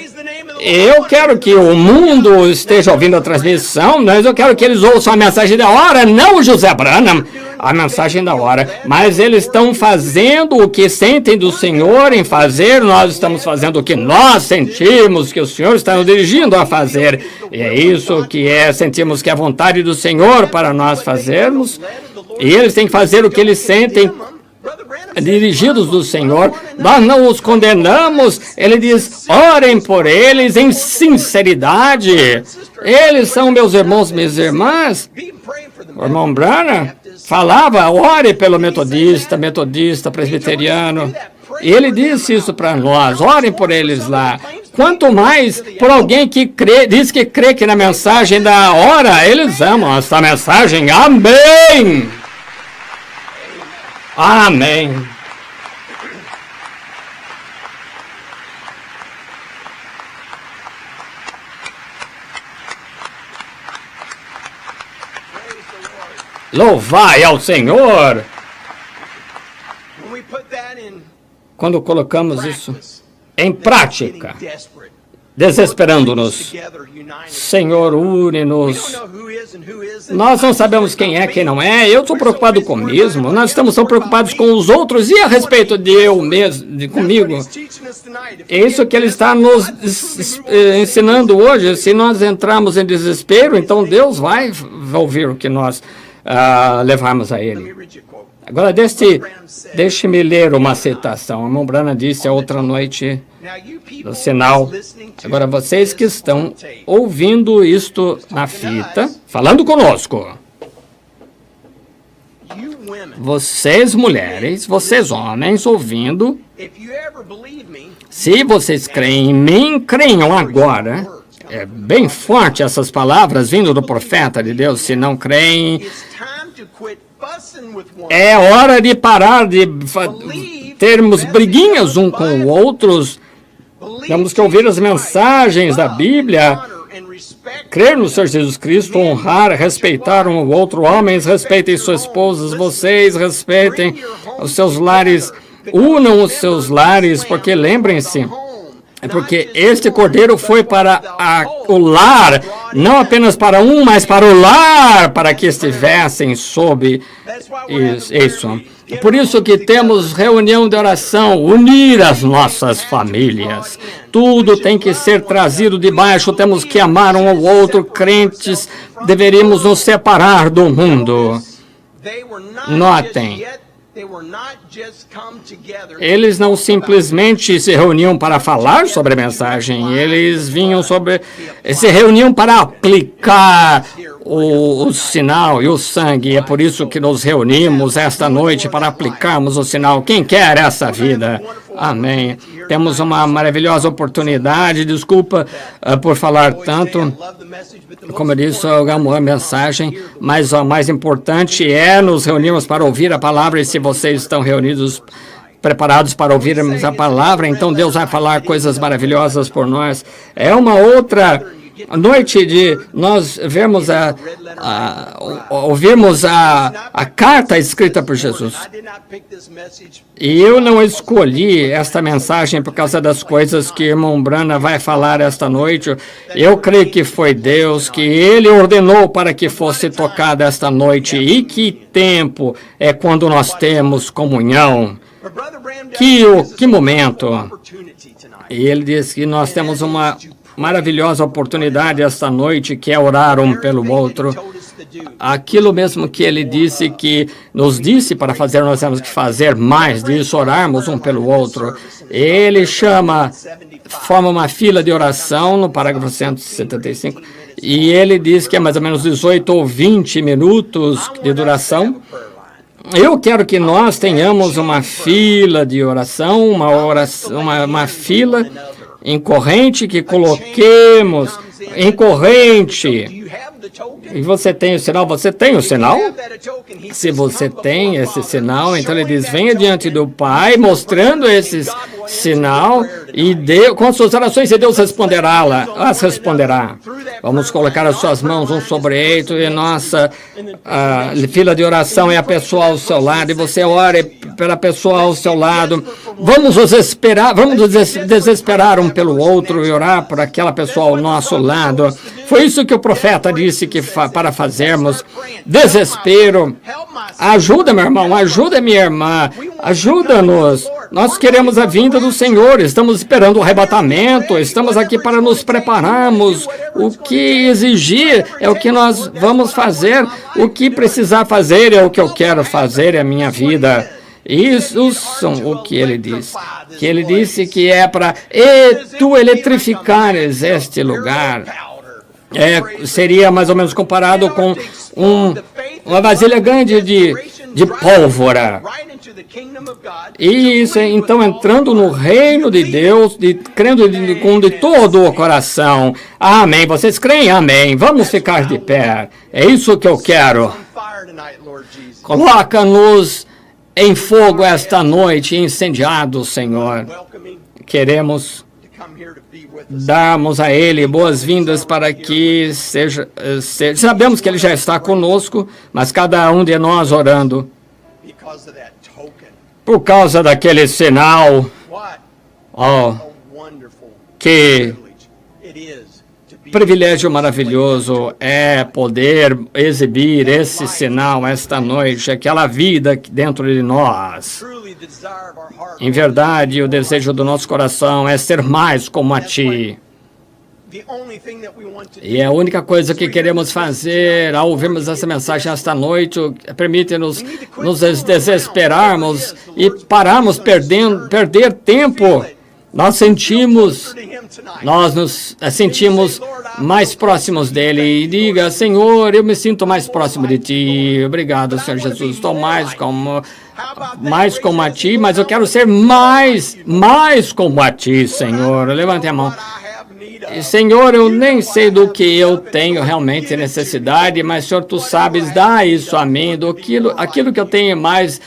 Eu quero que o mundo esteja ouvindo a transmissão, mas eu quero que eles ouçam a mensagem da hora, não o José Branham, a mensagem da hora. Mas eles estão fazendo o que sentem do Senhor em fazer, nós estamos fazendo o que nós sentimos que o Senhor está nos dirigindo a fazer. E é isso que sentimos que é a vontade do Senhor para nós fazermos. E eles têm que fazer o que eles sentem, dirigidos do Senhor. Nós não os condenamos. Ele diz, orem por eles em sinceridade. Eles são meus irmãos, minhas irmãs. O irmão Branham falava, ore pelo metodista, presbiteriano. E ele disse isso para nós, orem por eles lá. Quanto mais por alguém que diz que crê que na mensagem da hora, eles amam essa mensagem. Amém! Amém. Louvai ao Senhor. quando colocamos isso em prática, desesperando-nos. Senhor, une-nos. Nós não sabemos quem é, quem não é. Eu estou preocupado comigo mesmo. Nós estamos tão preocupados com os outros. E a respeito de eu mesmo, comigo? É isso que Ele está nos ensinando hoje. Se nós entrarmos em desespero, então Deus vai ouvir o que nós levarmos a Ele. Agora, deixe-me ler uma citação. A irmã Branham disse a outra noite no sinal. Agora, vocês que estão ouvindo isto na fita, falando conosco. Vocês mulheres, vocês homens ouvindo, se vocês creem em mim, creiam agora. É bem forte essas palavras vindo do profeta de Deus. Se não creem, é hora de parar de termos briguinhas um com o outro. Temos que ouvir as mensagens da Bíblia, crer no Senhor Jesus Cristo, honrar, respeitar um ao outro. Homens, respeitem suas esposas, vocês respeitem os seus lares, unam os seus lares, porque lembrem-se, porque este cordeiro foi para o lar, não apenas para um, mas para o lar, para que estivessem sob isso. Por isso que temos reunião de oração, unir as nossas famílias. Tudo tem que ser trazido de baixo, temos que amar um ao outro. Crentes, deveríamos nos separar do mundo. Notem, eles não simplesmente se reuniam para falar sobre a mensagem, eles se reuniam para aplicar o sinal e o sangue. É por isso que nos reunimos esta noite, para aplicarmos o sinal. Quem quer essa vida? Amém. Temos uma maravilhosa oportunidade. Desculpa por falar tanto. Como eu disse, eu amo a mensagem, mas o mais importante é nos reunirmos para ouvir a palavra. E se vocês estão reunidos, preparados para ouvirmos a palavra, então Deus vai falar coisas maravilhosas por nós. É uma outra noite de nós ouvirmos a carta escrita por Jesus. E eu não escolhi esta mensagem por causa das coisas que o irmão Branham vai falar esta noite. Eu creio que foi Deus, que Ele ordenou para que fosse tocada esta noite. E que tempo é quando nós temos comunhão. Que momento. E ele diz que nós temos uma maravilhosa oportunidade esta noite, que é orar um pelo outro. Aquilo mesmo que ele disse, que nos disse para fazer, nós temos que fazer mais disso, orarmos um pelo outro. Ele forma uma fila de oração no parágrafo 175, e ele diz que é mais ou menos 18 ou 20 minutos de duração. Eu quero que nós tenhamos uma fila de oração, uma fila em corrente, que coloquemos em corrente. E você tem o sinal? Você tem o sinal? Se você tem esse sinal, então ele diz, venha diante do Pai, mostrando esse sinal, e com suas orações, e Deus as responderá. Vamos colocar as suas mãos um sobre o outro, e nossa fila de oração é a pessoa ao seu lado, e você ore pela pessoa ao seu lado. Vamos desesperar um pelo outro e orar por aquela pessoa ao nosso lado. Foi isso que o profeta disse que para fazermos. Desespero. Ajuda, meu irmão, ajuda, minha irmã, ajuda-nos. Nós queremos a vinda do Senhor, estamos esperando o arrebatamento, estamos aqui para nos prepararmos. O que exigir é o que nós vamos fazer, o que precisar fazer é o que eu quero fazer, é a minha vida. Isso são o que ele disse. Que ele disse que é para tu eletrificares este lugar. Seria mais ou menos comparado com uma vasilha grande de pólvora. E isso, então, entrando no reino de Deus, crendo de todo o coração. Amém. Vocês creem? Amém. Vamos ficar de pé. É isso que eu quero. Coloca-nos em fogo esta noite, incendiado, Senhor. Queremos darmos a Ele boas-vindas para que seja. Sabemos que Ele já está conosco, mas cada um de nós orando por causa daquele sinal. Oh, que privilégio maravilhoso é poder exibir esse sinal esta noite, aquela vida dentro de nós. Em verdade, o desejo do nosso coração é ser mais como a Ti. E a única coisa que queremos fazer ao ouvirmos essa mensagem esta noite permite-nos nos desesperarmos e pararmos perder tempo. Nós nos sentimos mais próximos dele. E diga: Senhor, eu me sinto mais próximo de Ti. Obrigado, Senhor Jesus. Estou mais como a Ti, mas eu quero ser mais como a Ti, Senhor. Levante a mão. Senhor, eu nem sei do que eu tenho realmente necessidade, mas, Senhor, Tu sabes, dá isso a mim, aquilo que eu tenho mais,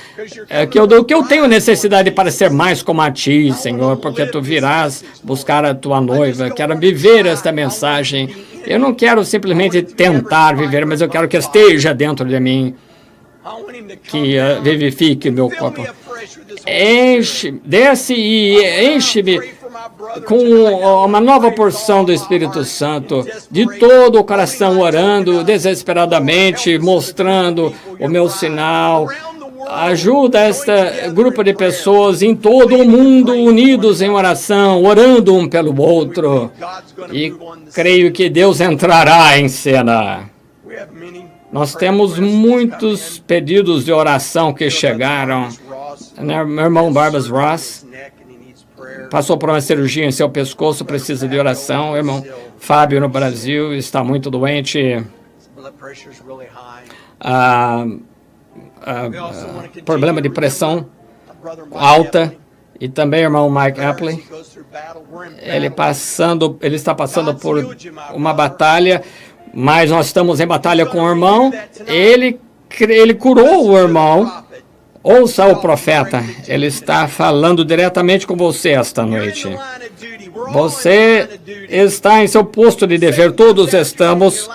do que eu tenho necessidade para ser mais como a Ti, Senhor, porque Tu virás buscar a Tua noiva. Quero viver esta mensagem. Eu não quero simplesmente tentar viver, mas eu quero que esteja dentro de mim, que vivifique o meu corpo. Desce e enche-me com uma nova porção do Espírito Santo, de todo o coração, orando desesperadamente, mostrando o meu sinal. Ajuda este grupo de pessoas em todo o mundo, unidos em oração, orando um pelo outro. E creio que Deus entrará em cena. Nós temos muitos pedidos de oração que chegaram. Meu irmão Barbas Ross passou por uma cirurgia em seu pescoço, precisa de oração. O irmão Fábio, no Brasil, está muito doente. Problema de pressão alta. E também o irmão Mike Apley. Ele está passando por uma batalha, mas nós estamos em batalha com o irmão. Ele curou o irmão. Ouça o profeta, ele está falando diretamente com você esta noite. Você está em seu posto de dever, todos estamos.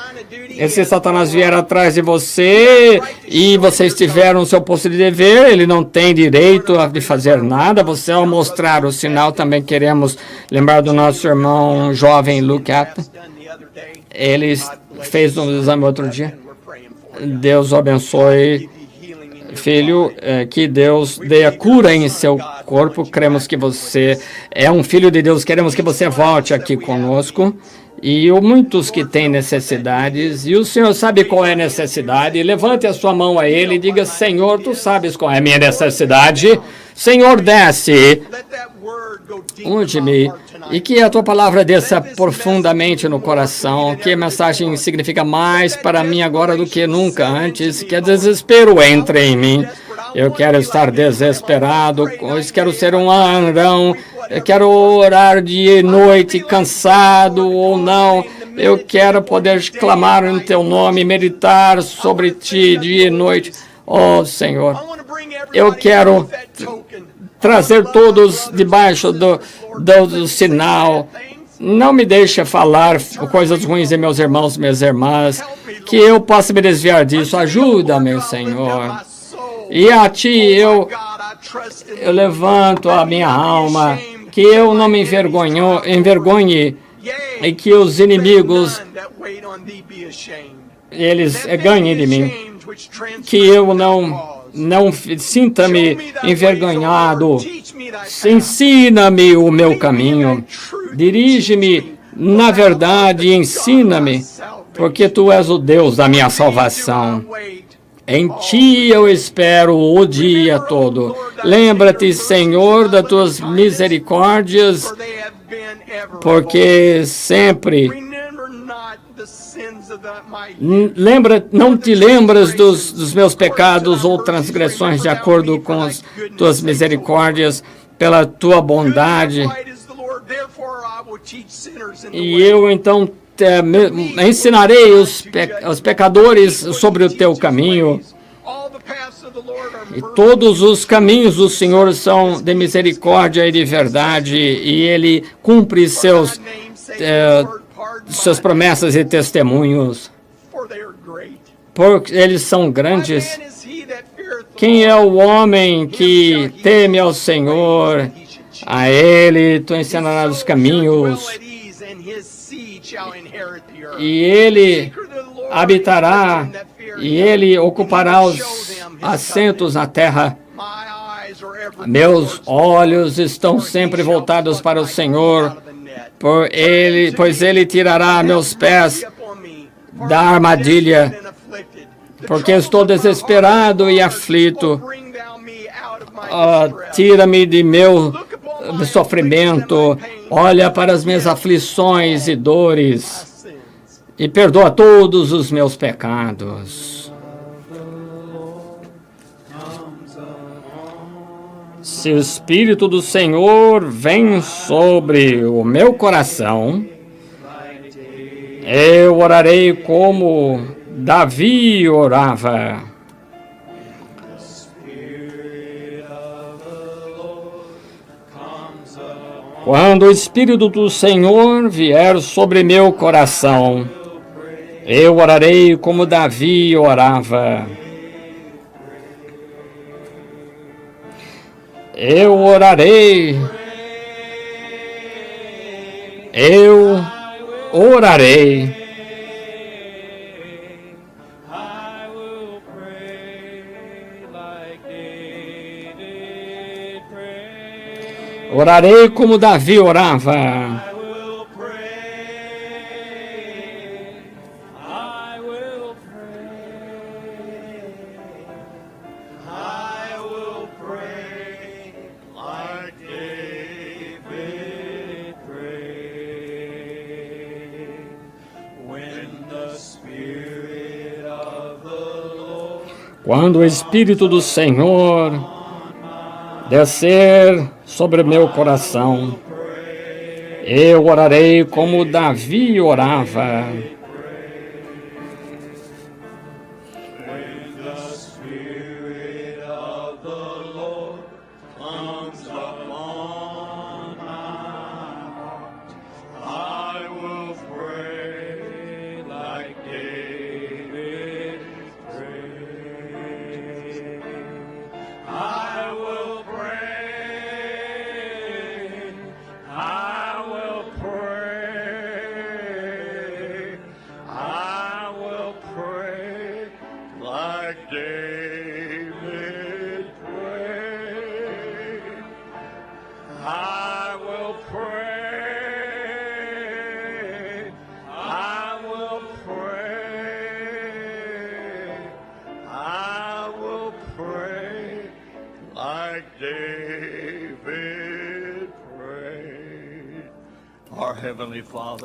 E se Satanás vier atrás de você e você estiver no seu posto de dever, ele não tem direito de fazer nada. Você, ao mostrar o sinal, também queremos lembrar do nosso irmão jovem Luke Atta. Ele fez um exame outro dia. Deus o abençoe. Filho, que Deus dê a cura em seu corpo. Cremos que você é um filho de Deus. Queremos que você volte aqui conosco. E muitos que têm necessidades, e o Senhor sabe qual é a necessidade. Levante a sua mão a Ele e diga: Senhor, Tu sabes qual é a minha necessidade. Senhor, desce, unge-me, e que a Tua palavra desça profundamente no coração, que a mensagem significa mais para mim agora do que nunca antes, que a desespero entre em mim. Eu quero estar desesperado, eu quero ser um anão, eu quero orar dia e noite, cansado ou não. Eu quero poder clamar no Teu nome, meditar sobre Ti dia e noite. Oh, Senhor, eu quero trazer todos debaixo do sinal. Não me deixe falar coisas ruins de meus irmãos, minhas irmãs, que eu possa me desviar disso. Ajuda-me, Senhor. E a Ti eu levanto a minha alma, que eu não me envergonhe e que os inimigos, eles ganhem de mim, que eu não sinta-me envergonhado. Ensina-me o meu caminho, dirige-me na verdade, ensina-me, porque Tu és o Deus da minha salvação. Em Ti eu espero o dia todo. Lembra-te, Senhor, das Tuas misericórdias, porque sempre não te lembras dos meus pecados ou transgressões, de acordo com as Tuas misericórdias, pela Tua bondade. E eu então ensinarei os pecadores sobre o Teu caminho. E todos os caminhos do Senhor são de misericórdia e de verdade, e Ele cumpre suas promessas e testemunhos, porque eles são grandes. Quem é o homem que teme ao Senhor? A ele tu ensinarás os caminhos, e ele habitará, e ele ocupará os assentos na terra. Meus olhos estão sempre voltados para o Senhor, pois ele tirará meus pés da armadilha, porque estou desesperado e aflito. Tira-me de meu sofrimento, olha para as minhas aflições e dores, e perdoa todos os meus pecados. Se o Espírito do Senhor vem sobre o meu coração, eu orarei como Davi orava. Quando o Espírito do Senhor vier sobre meu coração, eu orarei como Davi orava. Eu orarei. Eu orarei. Orarei como Davi orava. Quando o Espírito do Senhor descer sobre o meu coração, eu orarei como Davi orava.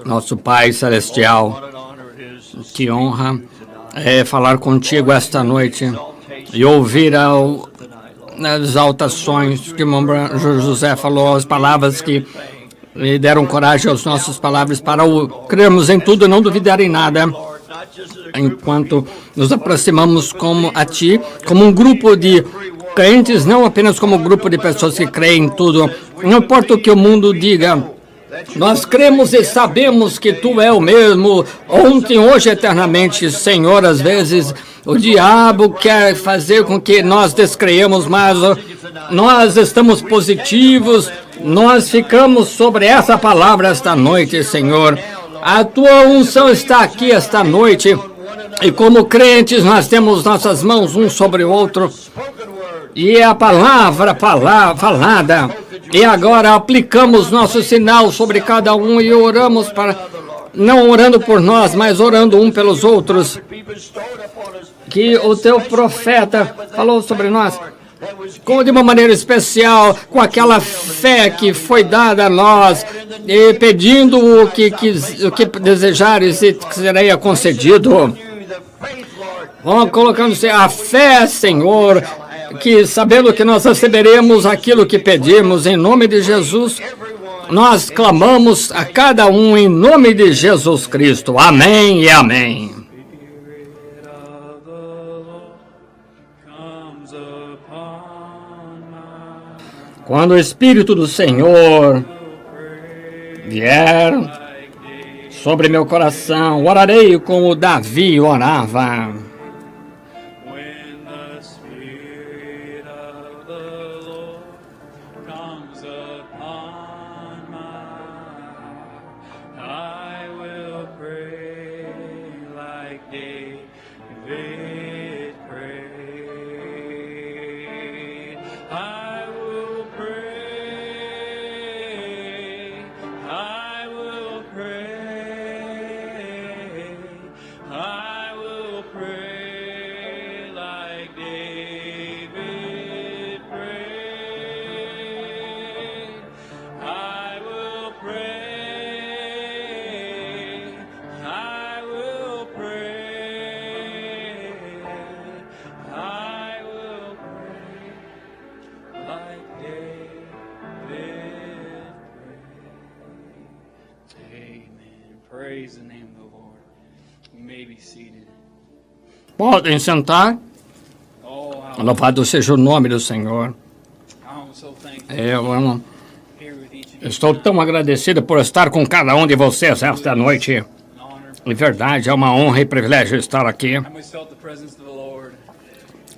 Nosso Pai Celestial, que honra falar contigo esta noite e ouvir as exaltações que o José falou, as palavras que deram coragem às nossas palavras para crermos em tudo e não duvidar em nada, enquanto nos aproximamos a Ti, como um grupo de crentes, não apenas como um grupo de pessoas que creem em tudo, não importa o que o mundo diga. Nós cremos e sabemos que Tu é o mesmo, ontem, hoje, eternamente, Senhor. Às vezes o diabo quer fazer com que nós descreiamos, mas nós estamos positivos, nós ficamos sobre essa palavra esta noite, Senhor. A Tua unção está aqui esta noite, e como crentes nós temos nossas mãos um sobre o outro, e é a palavra falada. E agora aplicamos nosso sinal sobre cada um e oramos não orando por nós, mas orando um pelos outros. Que o Teu profeta falou sobre nós, de uma maneira especial, com aquela fé que foi dada a nós, e pedindo o que desejares e que será concedido. Vamos colocando a fé, Senhor, que sabendo que nós receberemos aquilo que pedimos, em nome de Jesus, nós clamamos a cada um em nome de Jesus Cristo. Amém e amém. Quando o Espírito do Senhor vier sobre meu coração, orarei como Davi orava. I will pray. I will pray. I will pray like David prayed. I will pray. I will pray. I will pray like David prayed. Amen. Praise the name of the Lord. You may be seated. Podem sentar. Oh, Louvado seja o nome do Senhor. I'm so thankful Eu amo. here with each of you. Estou tão agradecido por estar com cada um de vocês esta noite. An honor. De verdade, é uma honra e privilégio estar aqui. And we felt the presence of the Lord.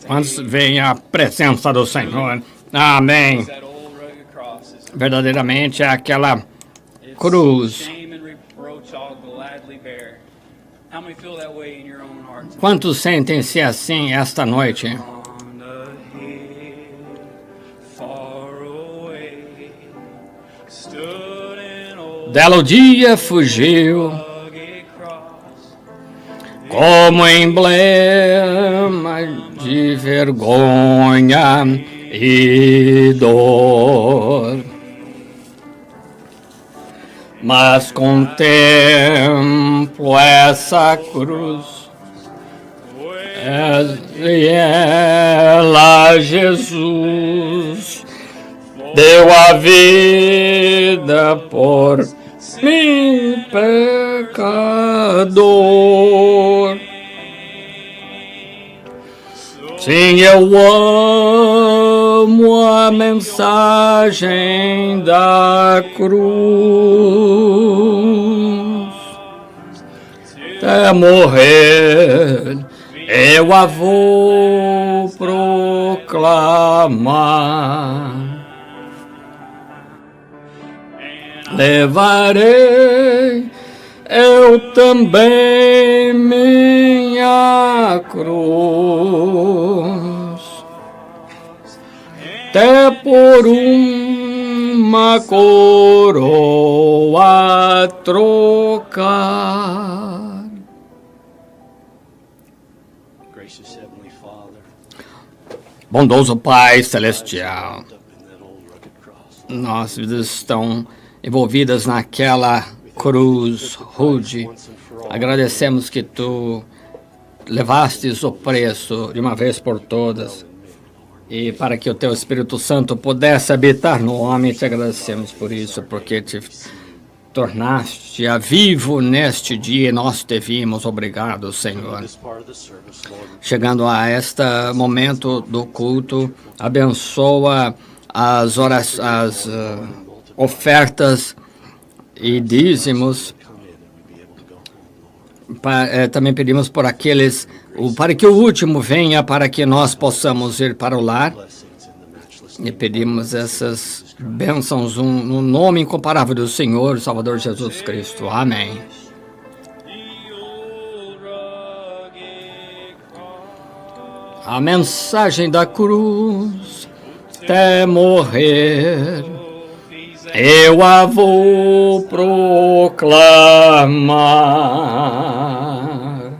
Quando vem a presença do Senhor. Amém. That old rugged cross is Verdadeiramente é aquela it's cruz. shame and reproach I'll gladly bear. How many feel that way in your own hearts? Quantos sentem-se assim esta noite? On a hill far away stood an old Dela o dia fugiu rugged cross. como emblema de vergonha e dor. Mas contemplo essa cruz, e ela, Jesus, deu a vida por mim, pecador. Sim, eu amo a mensagem da cruz. Até morrer, eu a vou proclamar. Levarei eu também minha cruz, até por uma coroa trocar. Gracious Heavenly Father, Bondoso Pai Celestial, up in that old rugged cross. nossas vidas estão envolvidas naquela cruz rude. Agradecemos que Tu levastes o preço de uma vez por todas e para que o Teu Espírito Santo pudesse habitar no homem. Te agradecemos por isso, porque Te tornaste a vivo neste dia e nós te vimos. Obrigado, Senhor. This part of the service, Lord, Chegando a este momento do culto, abençoa as ofertas e dízimos. come in and we be able to go home, Lord. Também pedimos por aqueles, para que o último venha, para que nós possamos ir para o lar. Blessings in the matchless E pedimos essas bênçãos no nome incomparável do Senhor, Salvador Jesus Cristo. Amém. The old rugged cross. A mensagem da cruz, até morrer, eu a vou proclamar.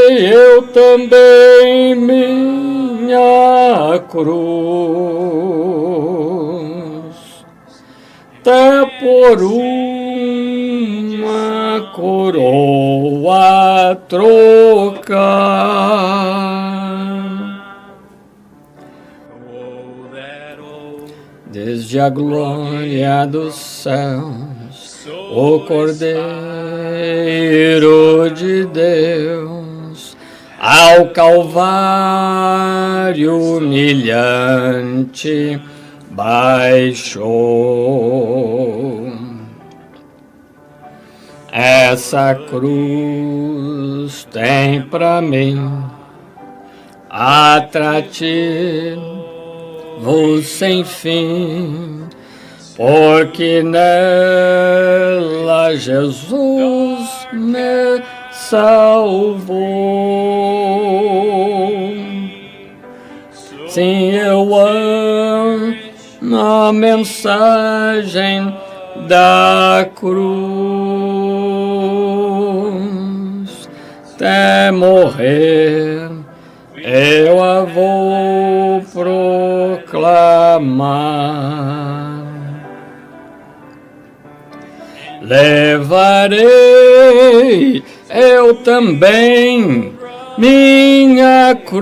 Eu também minha cruz, até por uma coroa trocar. Oh, that old Desde a glória dos céus, o Cordeiro de Deus, ao Calvário humilhante baixou. Essa cruz tem pra mim atrativo sem fim, porque nela Jesus me salvou. Sim, eu amo a mensagem da cruz. Até morrer eu a vou proclamar. Levarei eu também minha cruz,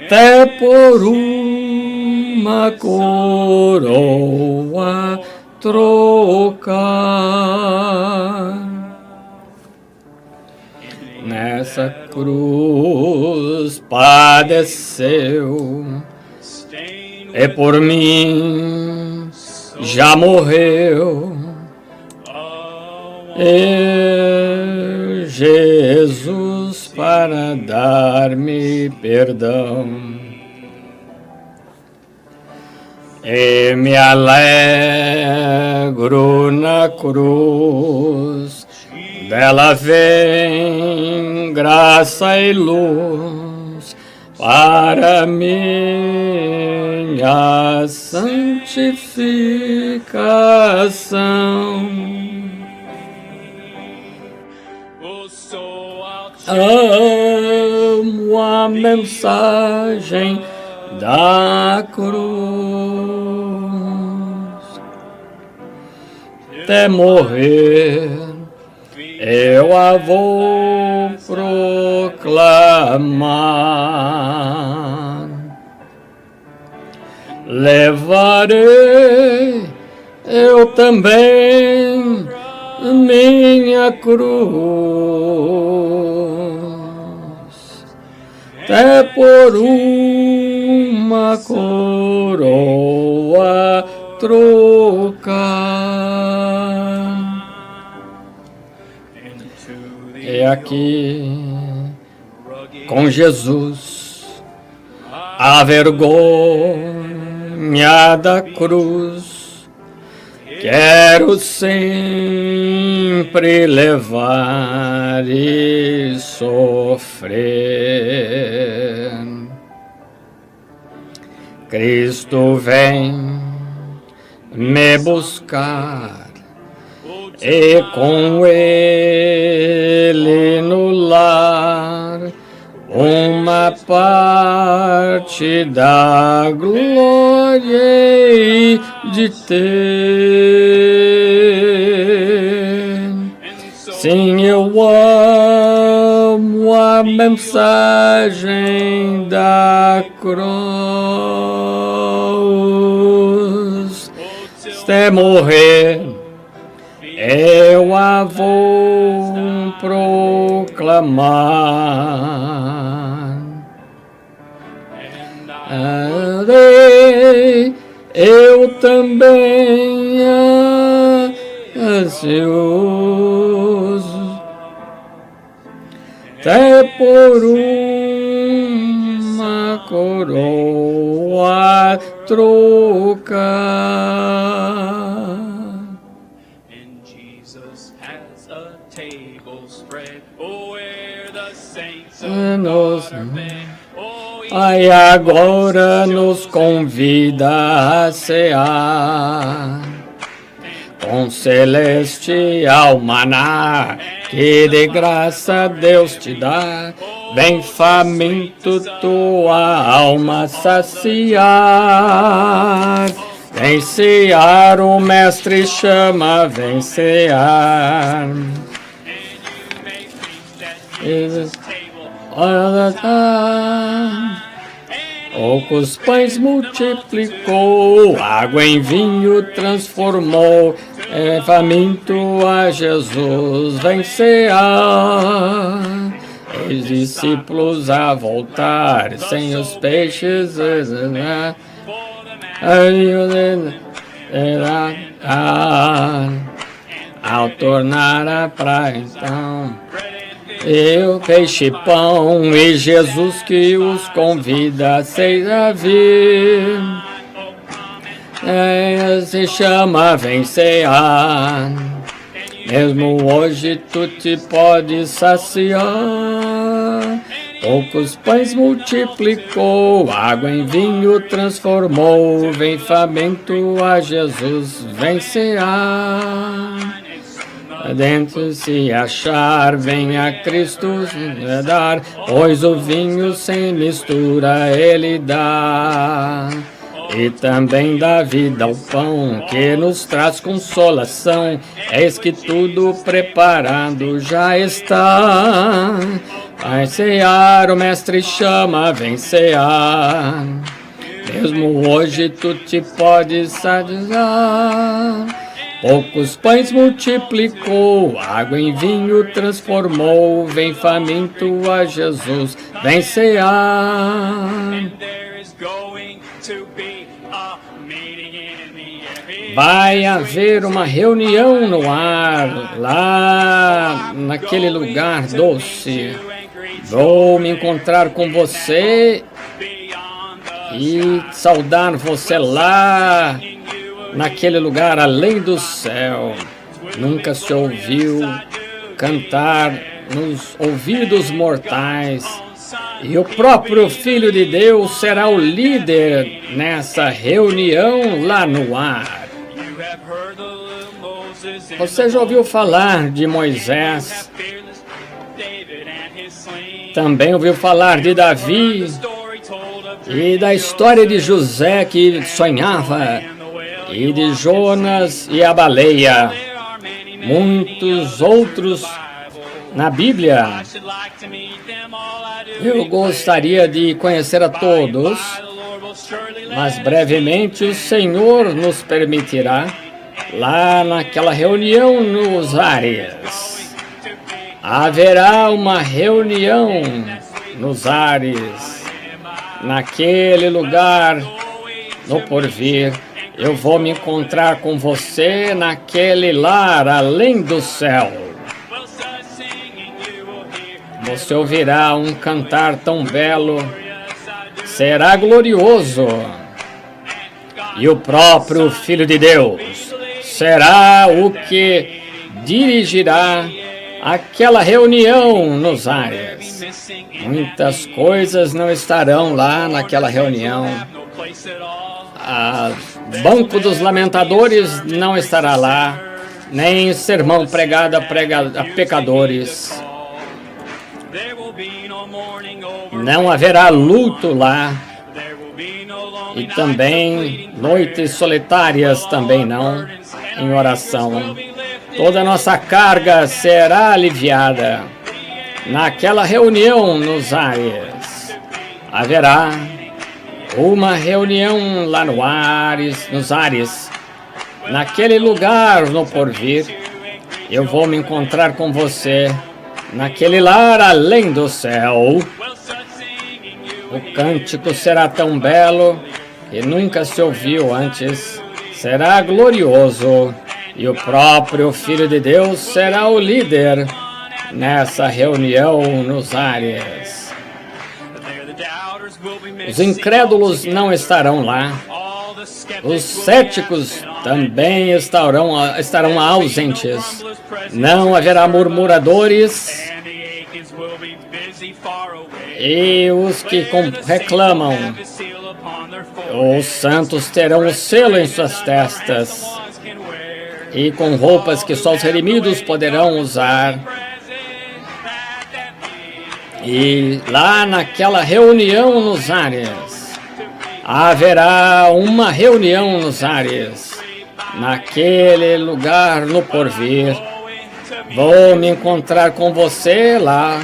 até por uma coroa trocar. Nessa cruz padeceu, e por mim já morreu. E Jesus para dar-me perdão. E me alegro na cruz, dela vem graça e luz para minha santificação. Amo a mensagem da cruz, até morrer eu a vou proclamar. Levarei eu também minha cruz, até por uma coroa trocar. E aqui, com Jesus, a vergonha da cruz quero sempre levar e sofrer. Cristo vem me buscar e com Ele no lar uma parte da glória hei de ter. Sim, eu amo a mensagem da cruz, até morrer eu a vou proclamar. Eu também ansioso, até por uma coroa trocar. Ai, agora nos convida a cear com celestial maná que de graça Deus te dá. Vem faminto tua alma saciar. Vem cear, o mestre chama, vem cear. Poucos pães multiplicou, água em vinho transformou. É faminto a Jesus, vem cear. Os discípulos a voltar, sem os peixes, ao tornar a praia, então, eu, peixe e pão, e Jesus que os convida a vir. Se chama, vem cear. Mesmo hoje tu te podes saciar. Poucos pães multiplicou, água em vinho transformou, vem faminto a Jesus, vem cear. Dentro se achar, vem a Cristo dar, pois o vinho sem mistura Ele dá. E também dá vida ao pão, que nos traz consolação, eis que tudo preparado já está. Vai cear, o Mestre chama, vem cear. Mesmo hoje tu te podes saciar. Poucos pães multiplicou, água em vinho transformou, vem faminto a Jesus, vem cear. Vai haver uma reunião no ar, lá naquele lugar doce. Vou me encontrar com você e saudar você lá, naquele lugar além do céu. Nunca se ouviu cantar nos ouvidos mortais. E o próprio Filho de Deus será o líder nessa reunião lá no ar. Você já ouviu falar de Moisés? Também ouviu falar de Davi e da história de José que sonhava, e de Jonas e a baleia. Muitos outros na Bíblia. Eu gostaria de conhecer a todos, mas brevemente o Senhor nos permitirá lá naquela reunião nos ares. Haverá uma reunião nos ares, naquele lugar no porvir. Eu vou me encontrar com você naquele lar além do céu. Você ouvirá um cantar tão belo, será glorioso. E o próprio Filho de Deus será o que dirigirá aquela reunião nos ares. Muitas coisas não estarão lá naquela reunião. Banco dos Lamentadores não estará lá, nem sermão pregado a pecadores. Não haverá luto lá, e também noites solitárias também não, em oração. Toda a nossa carga será aliviada. Naquela reunião nos ares, haverá uma reunião lá nos ares, naquele lugar no porvir. Eu vou me encontrar com você naquele lar além do céu. O cântico será tão belo que nunca se ouviu antes. Será glorioso. E o próprio Filho de Deus será o líder nessa reunião nos ares. Os incrédulos não estarão lá. Os céticos também estarão ausentes. Não haverá murmuradores. E os que reclamam, os santos terão o selo em suas testas. E com roupas que só os redimidos poderão usar. E lá naquela reunião nos ares, haverá uma reunião nos ares, naquele lugar no porvir. Vou me encontrar com você lá,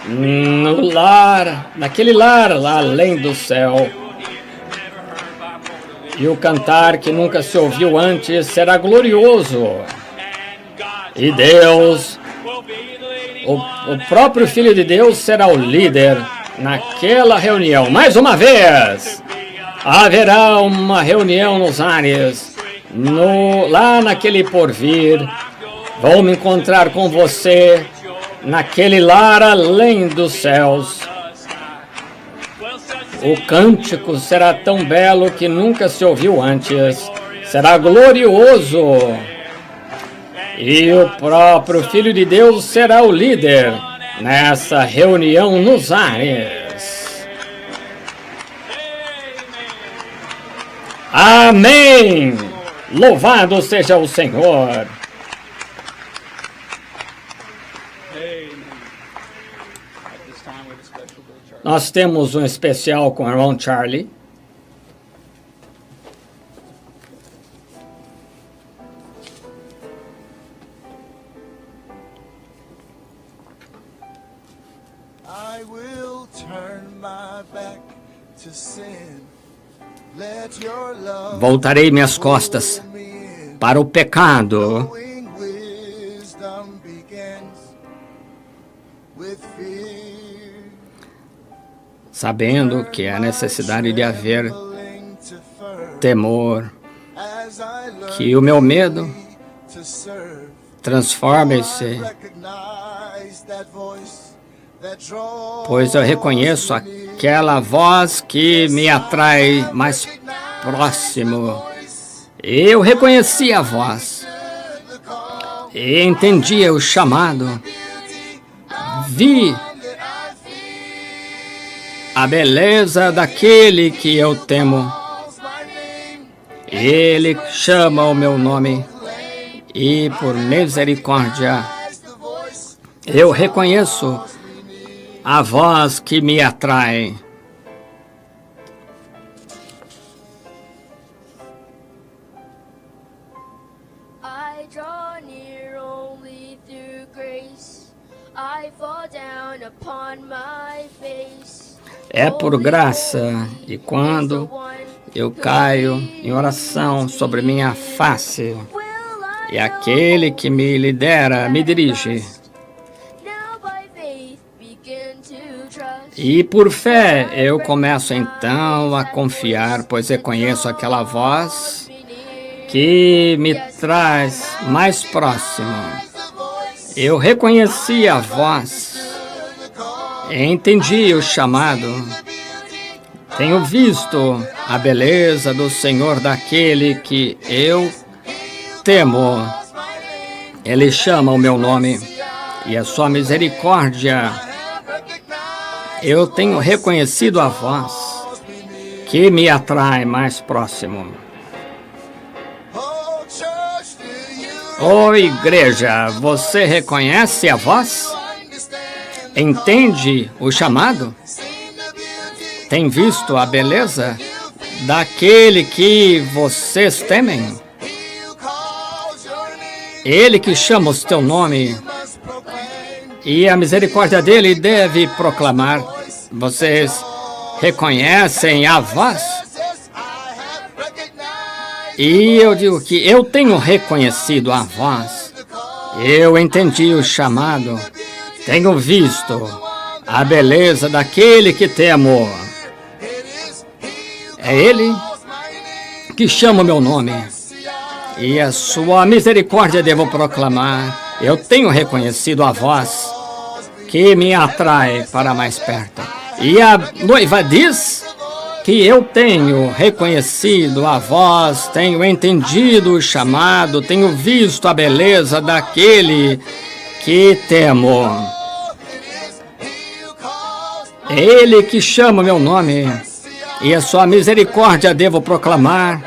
no lar, naquele lar lá além do céu. E o cantar que nunca se ouviu antes será glorioso. E Deus, o próprio Filho de Deus será o líder naquela reunião. Mais uma vez, haverá uma reunião nos ares, lá naquele porvir. Vou me encontrar com você naquele lar além dos céus. O cântico será tão belo que nunca se ouviu antes. Será glorioso. E o próprio Filho de Deus será o líder nessa reunião nos ares. Amém! Louvado seja o Senhor! Nós temos um especial com o irmão Charlie. I will turn my back to sin. Let your love Voltarei minhas costas para o pecado. knowing wisdom begins with fear. Sabendo que há necessidade de haver Willing to firm temor, as I learn que o meu medo to serve. transforme-se, Recognize that voice that draws pois eu reconheço aquela voz que me atrai mais próximo. Eu reconheci a voz e entendi o chamado. Vi a beleza daquele que eu temo. Ele chama o meu nome e por misericórdia eu reconheço a voz que me atrai. I draw near only through grace. I fall down upon my face. É por graça, e quando eu caio em oração sobre minha face, e aquele que me lidera me dirige. Now by faith begin to trust. E por fé eu começo então a confiar, pois reconheço aquela voz que me traz mais próximo. Eu reconheci a voz, entendi o chamado, tenho visto a beleza do Senhor, daquele que eu temo. Ele chama o meu nome e a sua misericórdia. Eu tenho reconhecido a voz que me atrai mais próximo. Oh, church, do you Ô igreja, você reconhece a voz? understand? Entende o chamado? Seen the beauty Tem visto a beleza daquele que vocês temem? he who calls your name Ele que chama o teu nome, must proclaim. e a misericórdia dele deve proclamar. Vocês reconhecem a voz? Yes, I have recognized E eu digo que eu tenho reconhecido a voz. Eu entendi o chamado. Tenho visto a beleza daquele que temo. it is he who É ele calls my name. que chama o meu nome. See, I E a sua misericórdia devo proclamar. Eu tenho reconhecido a voz que me atrai para mais perto. E a noiva diz que eu tenho reconhecido a voz, tenho entendido o chamado, tenho visto a beleza daquele que temo. É ele que chama o meu nome, e a sua misericórdia devo proclamar.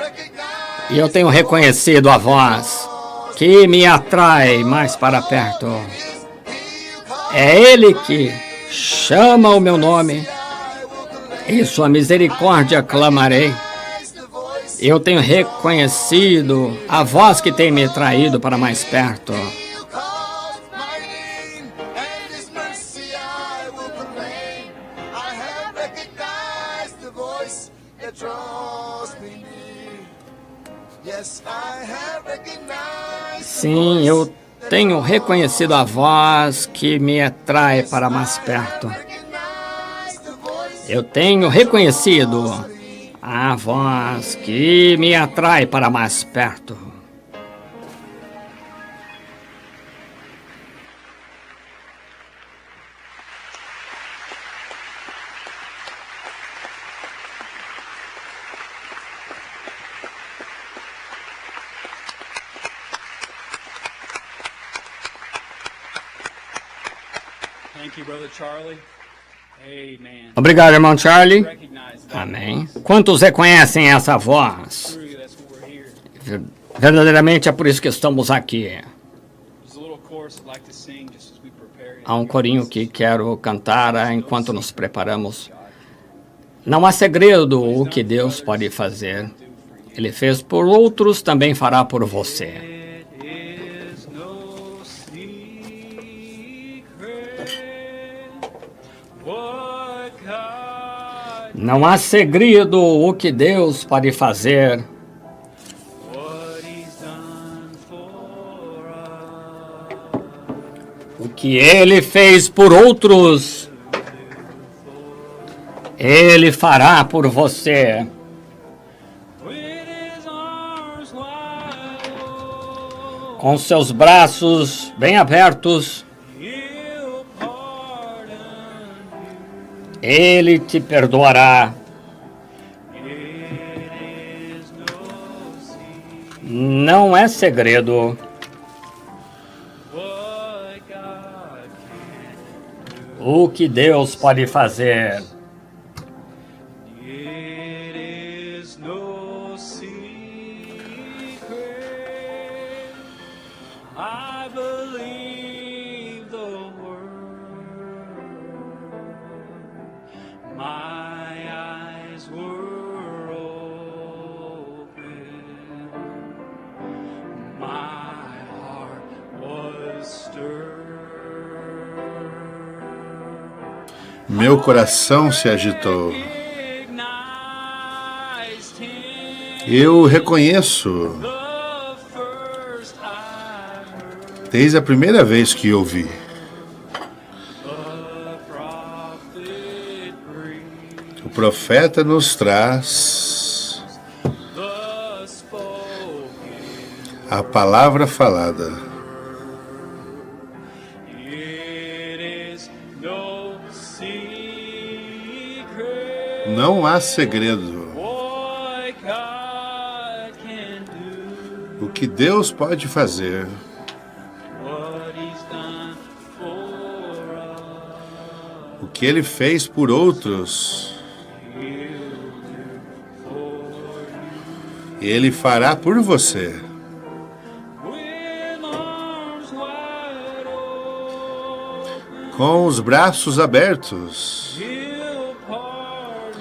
E eu tenho reconhecido a voz que me atrai mais para perto. É ele que chama o meu nome, e sua misericórdia clamarei. Eu tenho reconhecido a voz que tem me traído para mais perto. calls my name, and his mercy I will proclaim. I have recognized the voice that draws me near. Yes, I have recognized Sim, eu tenho reconhecido a voz que me atrai para mais perto. the voice Eu tenho reconhecido a voz que me atrai para mais perto. Thank you, Brother Charlie. Amen. Obrigado, irmão Charlie. Recognize that Amém. Quantos reconhecem essa voz? truly that's what we're here. Verdadeiramente é por isso que estamos aqui. There's a little chorus I'd like to sing just as we prepare. Há um corinho que quero cantar enquanto nos preparamos. Não há segredo o que Deus pode fazer. Ele fez por outros, também fará por você. It is no secret what God, Não há segredo o que Deus pode fazer. what He's done for us. O que Ele fez por outros, Ele fará por você. With His arms wide open, Com seus braços bem abertos, He'll pardon you. Ele te perdoará. It is no secret Não é segredo what God can do. o que Deus pode fazer. It is no secret. I believe the word. My eyes were open. My heart was stirred. Meu coração se agitou. Recognized him Eu reconheço, the first I heard. desde a primeira vez que ouvi. The prophet preached, O profeta nos traz the spoken. a palavra falada. It is no secret Não há segredo. what God can do, O que Deus pode fazer, what He's done for us. o que Ele fez por outros, Ele fará por você. With arms wide open, Com os braços abertos, He'll pardon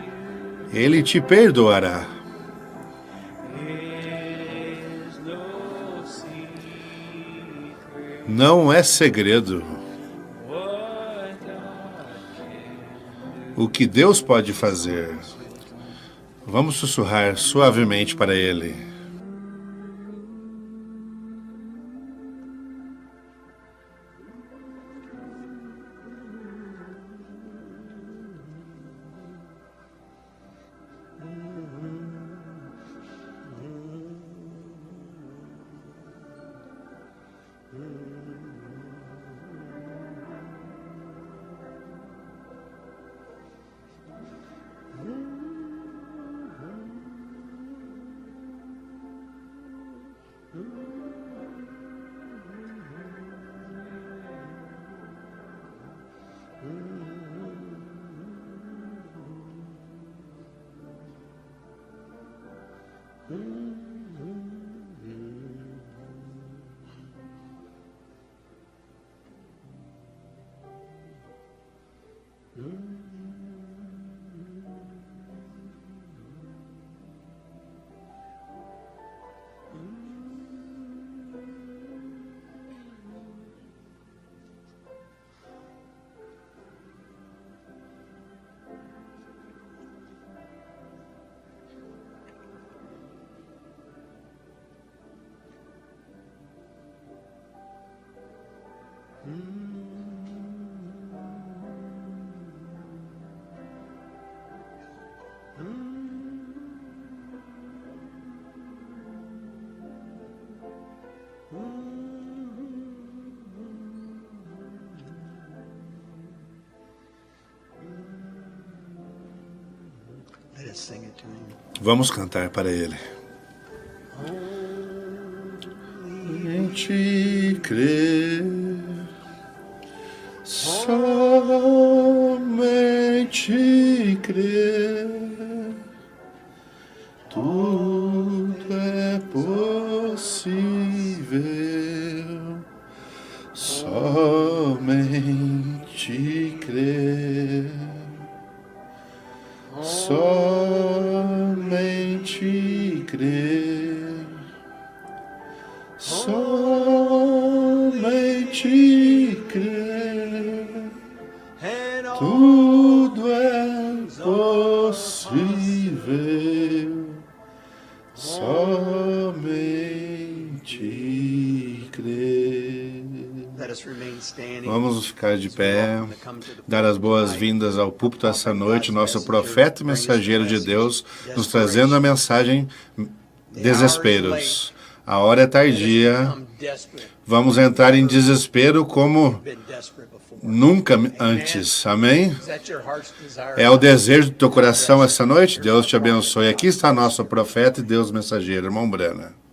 you. Ele te perdoará. It is no secret Não é segredo. what God O que Deus pode fazer. Vamos sussurrar suavemente para Ele. Let us sing it to him. Vamos cantar para Ele. Em ti crer, somente crer, somente crer, somente crer, tudo é possível, somente crer. Vamos ficar de pé, dar as boas-vindas ao púlpito essa noite, nosso profeta e mensageiro de Deus, nos trazendo a mensagem desesperos. A hora é tardia, vamos entrar em desespero como nunca antes, amém? É o desejo do teu coração essa noite? Deus te abençoe. Aqui está nosso profeta e Deus mensageiro, irmão Brana.